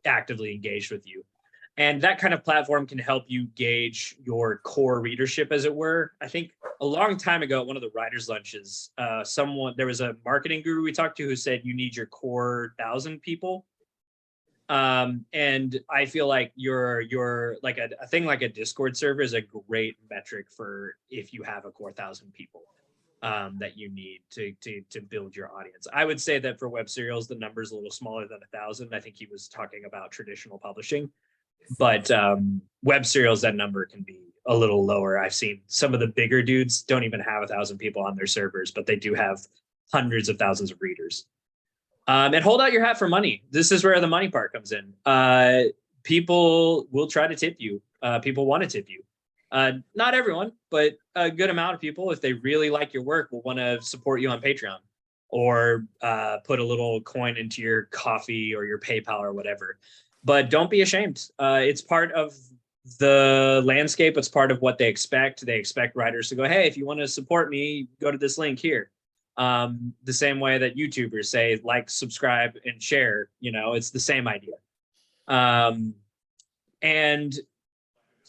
actively engaged with you. And that kind of platform can help you gauge your core readership, as it were. I think a long time ago at one of the writers' lunches, there was a marketing guru we talked to who said you need your core 1,000 people. And I feel like your like a thing like a Discord server is a great metric for if you have a core 1,000 people that you need to build your audience. I would say that for web serials, the number is a little smaller than 1,000. I think he was talking about traditional publishing. But web serials, that number can be a little lower. I've seen some of the bigger dudes don't even have 1,000 people on their servers, but they do have hundreds of thousands of readers. And hold out your hat for money. This is where the money part comes in. People will try to tip you. People want to tip you. Not everyone, but a good amount of people, if they really like your work, will want to support you on Patreon or put a little coin into your coffee or your PayPal or whatever. But don't be ashamed. It's part of the landscape. It's part of what they expect. They expect writers to go, hey, if you want to support me, go to this link here. The same way that YouTubers say, like, subscribe, and share, it's the same idea. And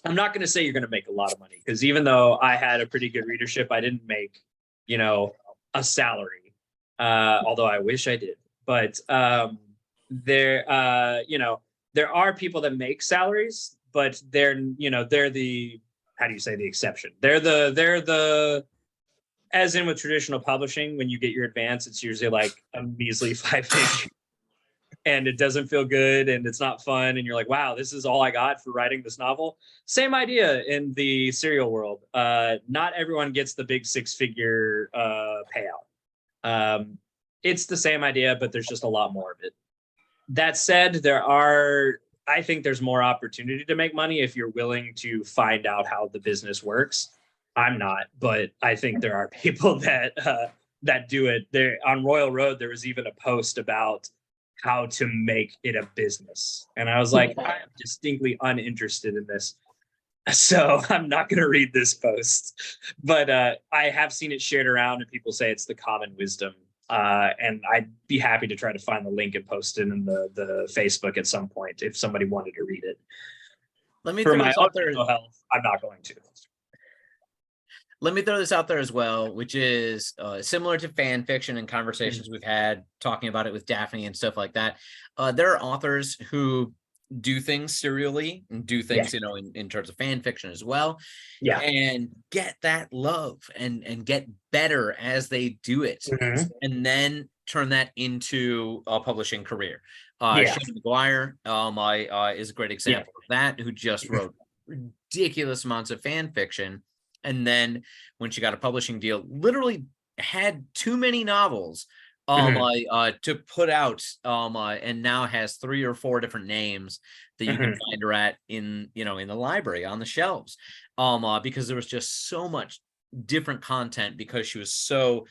I'm not going to say you're going to make a lot of money because even though I had a pretty good readership, I didn't make, a salary, although I wish I did. But there are people that make salaries, but they're the, how do you say, the exception? They're the, as in with traditional publishing, when you get your advance, it's usually like a measly 5-page and it doesn't feel good and it's not fun. And you're like, wow, this is all I got for writing this novel. Same idea in the serial world. Not everyone gets the big 6-figure payout. It's the same idea, but there's just a lot more of it. That said, I think there's more opportunity to make money if you're willing to find out how the business works. I'm not, but I think there are people that do it. There on Royal Road, there was even a post about how to make it a business. And I was like, I'm distinctly uninterested in this. So I'm not going to read this post, but I have seen it shared around and people say it's the common wisdom. And I'd be happy to try to find the link and post it in the Facebook at some point if somebody wanted to read it. Let me For throw my this own out there. mental health, I'm not going to. Let me throw this out there as well, which is similar to fan fiction and conversations we've had talking about it with Daphne and stuff like that. There are authors who do things serially and do things, in terms of fan fiction as well. Yeah. And get that love and get better as they do it. Mm-hmm. And then turn that into a publishing career. Yeah. Shane McGuire is a great example of that, who just wrote ridiculous amounts of fan fiction. And then when she got a publishing deal, literally had too many novels to put out, and now has 3 or 4 different names that you can find her at in the library on the shelves, because there was just so much different content because she was so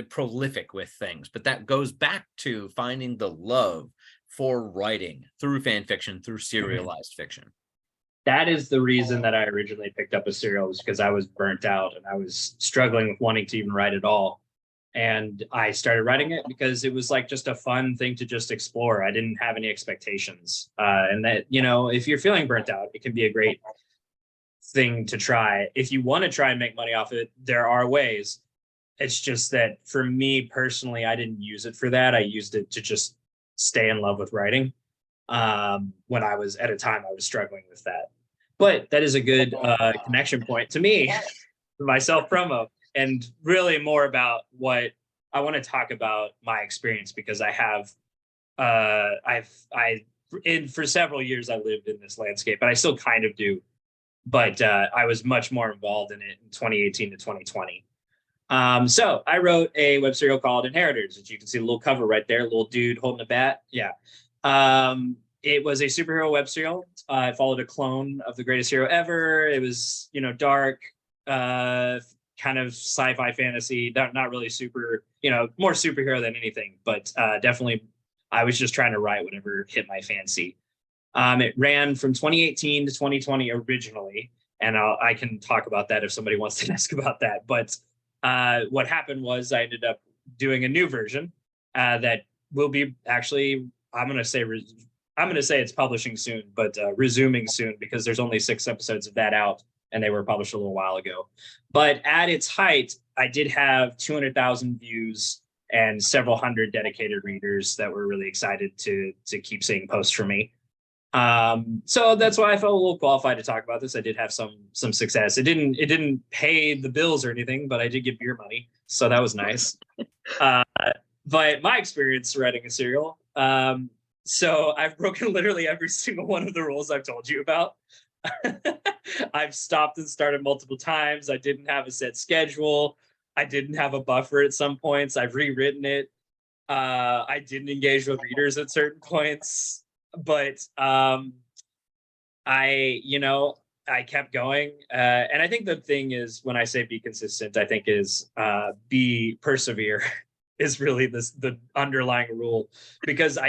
prolific with things. But that goes back to finding the love for writing through fan fiction, through serialized fiction. That is the reason that I originally picked up a serial, was because I was burnt out and I was struggling with wanting to even write at all. And I started writing it because it was like just a fun thing to just explore. I didn't have any expectations. And that, you know, if you're feeling burnt out, it can be a great thing to try. If you want to try and make money off it, there are ways. It's just that for me personally, I didn't use it for that. I used it to just stay in love with writing. When I was at a time I was struggling with that. But that is a good connection point to me, for my self promo, and really more about what I want to talk about my experience, because I have for several years I lived in this landscape, and I still kind of do, but I was much more involved in it in 2018 to 2020. So I wrote a web serial called Inheritors, which you can see the little cover right there, little dude holding a bat. Yeah. It was a superhero web serial. It followed a clone of the greatest hero ever. It was, you know, dark, kind of sci-fi fantasy, not really super, you know, more superhero than anything, but definitely I was just trying to write whatever hit my fancy. It ran from 2018 to 2020 originally, and I can talk about that if somebody wants to ask about that. But what happened was I ended up doing a new version that will be actually, I'm going to say it's publishing soon, but resuming soon, because there's only 6 episodes of that out, and they were published a little while ago. But at its height, I did have 200,000 views and several hundred dedicated readers that were really excited to keep seeing posts from me. So that's why I felt a little qualified to talk about this. I did have some success. It didn't pay the bills or anything, but I did get beer money, so that was nice. But my experience writing a serial, so I've broken literally every single one of the rules I've told you about. I've stopped and started multiple times. I didn't have a set schedule. I didn't have a buffer at some points. I've rewritten it. I didn't engage with readers at certain points, but I kept going. And I think the thing is, when I say be consistent, I think is be persevere is really the underlying rule, because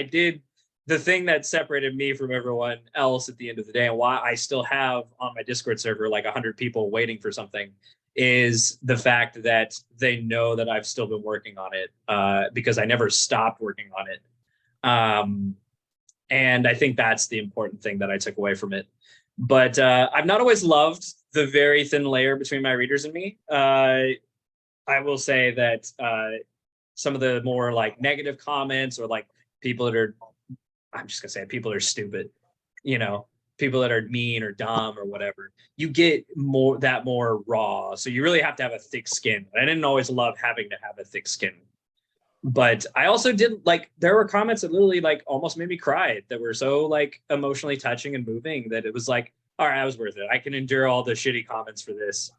the thing that separated me from everyone else at the end of the day, and why I still have on my Discord server like 100 people waiting for something, is the fact that they know that I've still been working on it, because I never stopped working on it. And I think that's the important thing that I took away from it. But I've not always loved the very thin layer between my readers and me. I will say that some of the more like negative comments, or like people that are, I'm just gonna say people are stupid, you know, people that are mean or dumb or whatever, you get more raw. So you really have to have a thick skin. I didn't always love having to have a thick skin. But I also did, like, there were comments that literally like almost made me cry, that were so like emotionally touching and moving, that it was like, all right, I was worth it. I can endure all the shitty comments for this.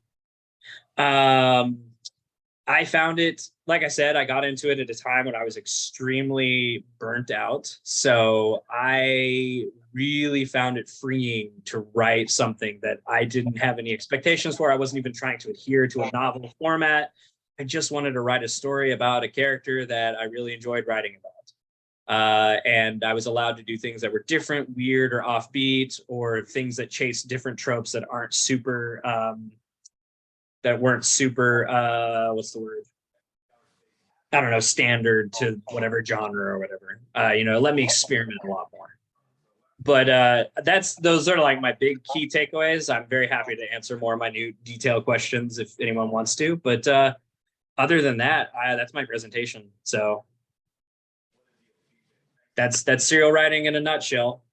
I found it, like I said, I got into it at a time when I was extremely burnt out. So I really found it freeing to write something that I didn't have any expectations for. I wasn't even trying to adhere to a novel format. I just wanted to write a story about a character that I really enjoyed writing about. And I was allowed to do things that were different, weird, or offbeat, or things that chase different tropes that aren't super, what's the word? I don't know, standard to whatever genre or whatever. Let me experiment a lot more. But those are like my big key takeaways. I'm very happy to answer more minute detailed questions if anyone wants to. But other than that, that's my presentation. So that's serial writing in a nutshell.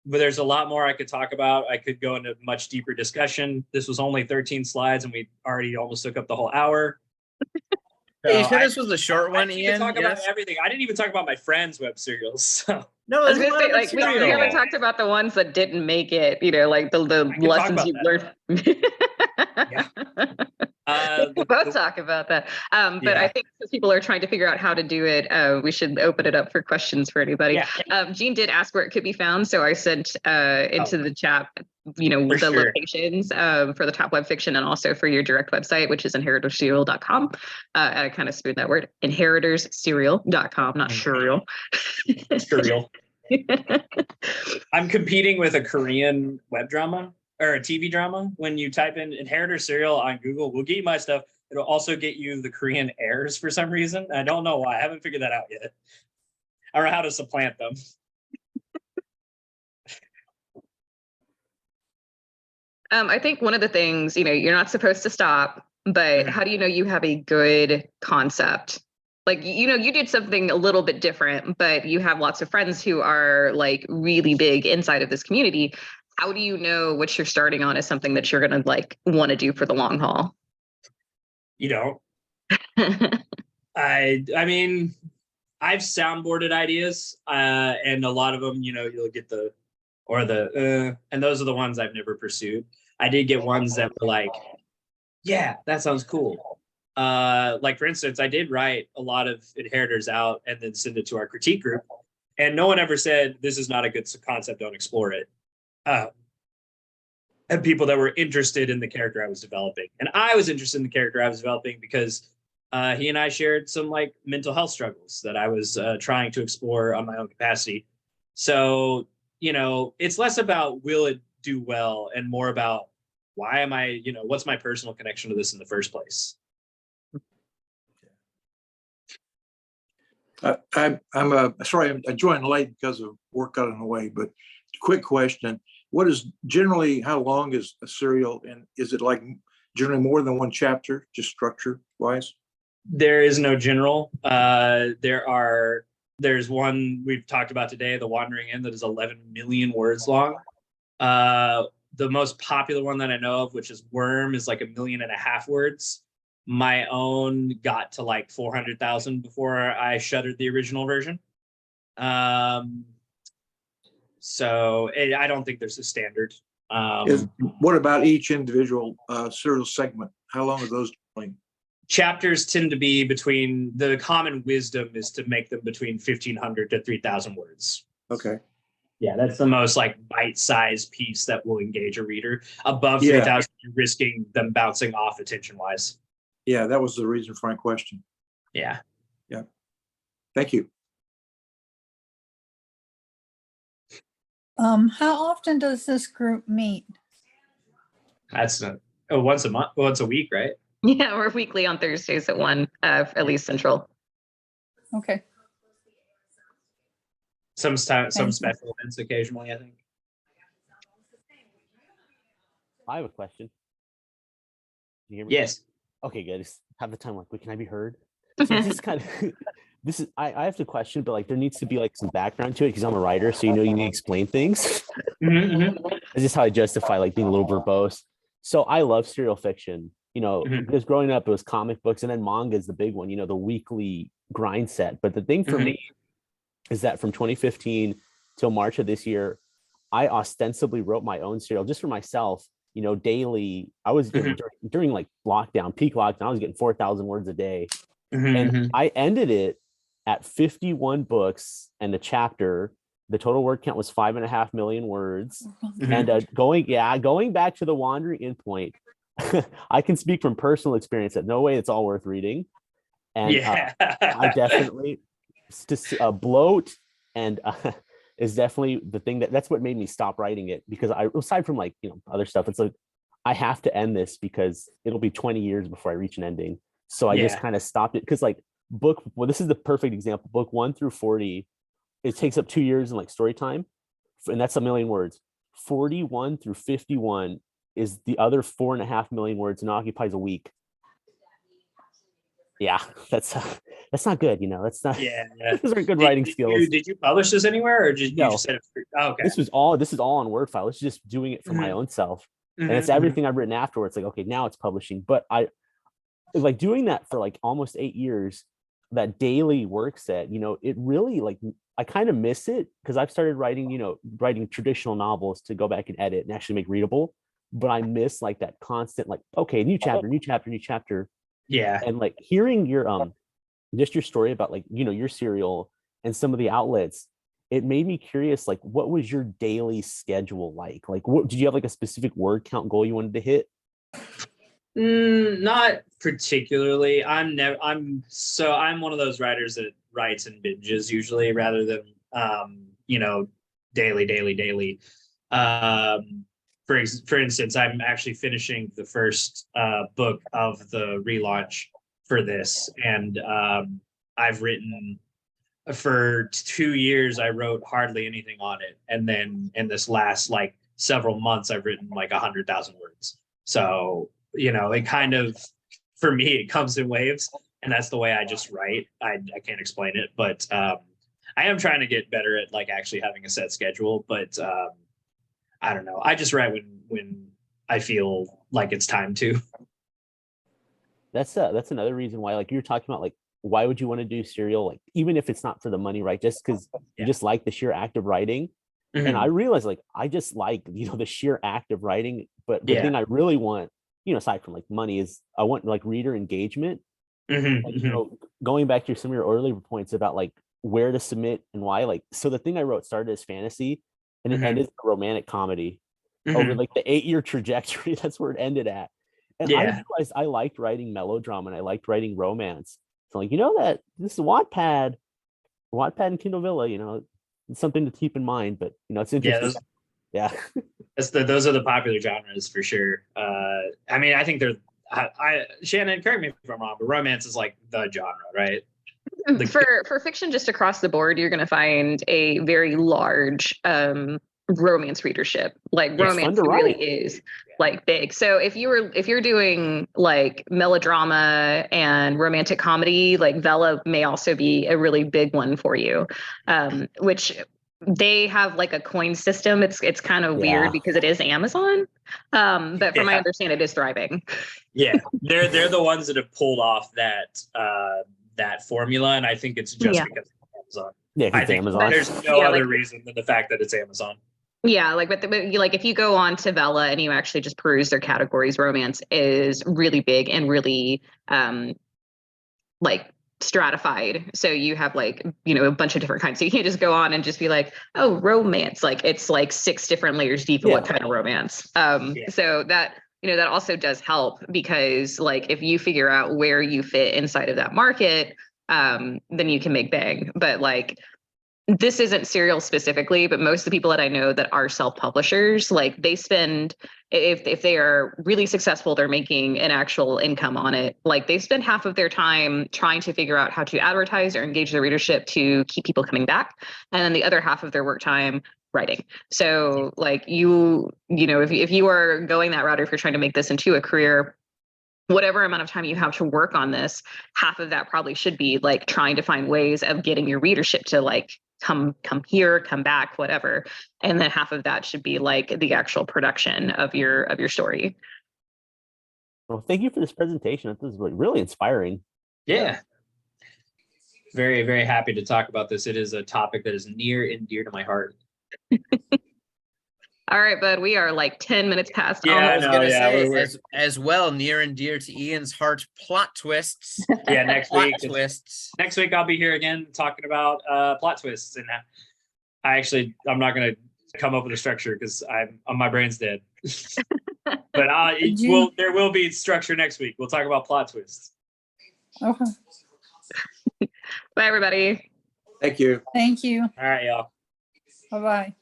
But there's a lot more I could talk about. I could go into much deeper discussion. This was only 13 slides, and we already almost took up the whole hour. So you said this was a short one, Ian? Talk about everything. I didn't even talk about my friends' web serials. So. No, I was gonna say, like, we haven't talked about the ones that didn't make it, like the lessons you learned. Yeah. We'll both talk about that. But yeah. I think since people are trying to figure out how to do it, we should open it up for questions for anybody. Yeah. Jean did ask where it could be found, so I sent into the chat, the locations for the top web fiction, and also for your direct website, which is inheritorserial.com. I kind of spooned that word, inheritorserial.com, not serial. Serial. I'm competing with a Korean web drama or a TV drama. When you type in Inheritor Serial on Google, we'll get you my stuff. It'll also get you the Korean airs for some reason. I don't know why. I haven't figured that out yet. I don't know how to supplant them. I think one of the things, you're not supposed to stop, but how do you know you have a good concept? Like, you did something a little bit different, but you have lots of friends who are like really big inside of this community. How do you know what you're starting on is something that you're going to like want to do for the long haul? You don't. I mean, I've soundboarded ideas, and a lot of them, you'll get and those are the ones I've never pursued. I did get ones that were like, yeah, that sounds cool. Like for instance, I did write a lot of Inheritors out and then send it to our critique group, and no one ever said this is not a good concept, don't explore it. And people that were interested in the character I was developing, and I was interested in the character I was developing because he and I shared some like mental health struggles that I was trying to explore on my own capacity. So it's less about will it do well and more about why am I, what's my personal connection to this in the first place? I'm sorry, I joined late because of work got in the way, but quick question. What is generally, how long is a serial, and is it like generally more than one chapter, just structure wise? There is no general. There's one we've talked about today, The Wandering End, that is 11 million words long. The most popular one that I know of, which is Worm, is like 1.5 million words. My own got to like 400,000 before I shuttered the original version. So I don't think there's a standard. What about each individual serial segment? How long are those going? Chapters tend to be between, the common wisdom is to make them between 1,500 to 3,000 words. Okay. Yeah, that's the most like bite-sized piece that will engage a reader. Above 3,000, you're risking them bouncing off attention-wise. Yeah, that was the reason for my question. Yeah. Yeah. Thank you. How often does this group meet? That's once a month, once a week, right? Yeah, we're weekly on Thursdays at 1, at least Central. Okay. Some Thank you. special events occasionally, I think. I have a question. Can you hear me? Yes. Okay, good. Just have the time. Like, wait, can I be heard? So this is kind of this is I have to question, but like there needs to be like some background to it because I'm a writer, so you need to explain things. It's just how I justify like being a little verbose. So I love serial fiction. Because growing up it was comic books and then manga is the big one. The weekly grind set. But the thing for me is that from 2015 till March of this year, I ostensibly wrote my own serial just for myself. Daily. I was during like lockdown, peak lockdown, I was getting 4,000 words a day. And I ended it at 51 books and a chapter. The total word count was 5.5 million words. And going back to the wandering endpoint, I can speak from personal experience that no way it's all worth reading. And I definitely bloat and is definitely the thing that's what made me stop writing it, because aside from like other stuff, it's like I have to end this because it'll be 20 years before I reach an ending. So I just kind of stopped it because like this is the perfect example. Book 1 through 40, it takes up 2 years in like story time, and that's 1 million words. 41 through 51 is the other 4.5 million words and occupies a week. Yeah, that's not good. That's not. Yeah. Those aren't good writing skills. Did you publish this anywhere, or you just said it? Oh, okay. This is all on Word file. It's just doing it for my own self, and it's everything I've written afterwards. Like, okay, now it's publishing. But I like doing that for like almost 8 years. That daily work set, it really like I kind of miss it because I've started writing traditional novels to go back and edit and actually make readable. But I miss like that constant like, okay, new chapter. Yeah. And like hearing your just your story about like your serial and some of the outlets, it made me curious, like what was your daily schedule like what did you have like a specific word count goal you wanted to hit? Not particularly. I'm one of those writers that writes in binges usually rather than daily. for instance, I'm actually finishing the first book of the relaunch for this, and I've written for 2 years. I wrote hardly anything on it, and then in this last like several months, I've written like 100,000 words. So it kind of, for me, it comes in waves, and that's the way I just write. I can't explain it, but I am trying to get better at like actually having a set schedule, but I don't know. I just write when I feel like it's time to. That's another reason why, like, you're talking about, like, why would you want to do serial, like, even if it's not for the money, right? Just because you just like the sheer act of writing. And I realized, like, I just like, the sheer act of writing. But the thing I really want, aside from like money, is I want like reader engagement. Like, going back to some of your earlier points about like where to submit and why, like, so the thing I wrote started as fantasy and it ended as a romantic comedy. Over like the 8-year trajectory, that's where it ended at. And I realized I liked writing melodrama and I liked writing romance. So like, that this is Wattpad and Kindle Villa, it's something to keep in mind, but it's interesting. Those are the popular genres for sure. I mean, I think they're Shannon, correct me if I'm wrong, but romance is like the genre, right? For fiction, just across the board, you're going to find a very large romance readership. Like, romance really is like big. So if you're doing like melodrama and romantic comedy, like Vella may also be a really big one for you, which they have like a coin system. It's kind of weird because it is Amazon, but from my understanding, it is thriving. Yeah, they're the ones that have pulled off that formula, and I think it's just because of Amazon. Yeah, I think Amazon. There's no other reason than the fact that it's Amazon. Yeah, like, but like if you go on to Vella and you actually just peruse their categories, romance is really big and really like stratified. So you have like, a bunch of different kinds. So you can't just go on and just be like, oh, romance. Like, it's like 6 different layers deep of what kind of romance. So that, that also does help, because like if you figure out where you fit inside of that market, then you can make bang. But like, this isn't serial specifically, but most of the people that I know that are self-publishers, like, they spend, if they are really successful, they're making an actual income on it. Like, they spend half of their time trying to figure out how to advertise or engage their readership to keep people coming back, and then the other half of their work time writing. So like, if you are going that route, or if you're trying to make this into a career, whatever amount of time you have to work on this, half of that probably should be like trying to find ways of getting your readership to like come here, come back, whatever. And then half of that should be like the actual production of your story. Well, thank you for this presentation. This was really inspiring. Yeah. Very, very happy to talk about this. It is a topic that is near and dear to my heart. All right, bud, we are like 10 minutes past. Yeah, I was gonna say, as well, near and dear to Ian's heart, plot twists. Yeah, next week. Twists. Next week I'll be here again talking about plot twists, and I'm not gonna come up with a structure because my brain's dead. But there will be structure next week. We'll talk about plot twists. Okay. Bye, everybody. Thank you. Thank you. All right, y'all. Bye-bye.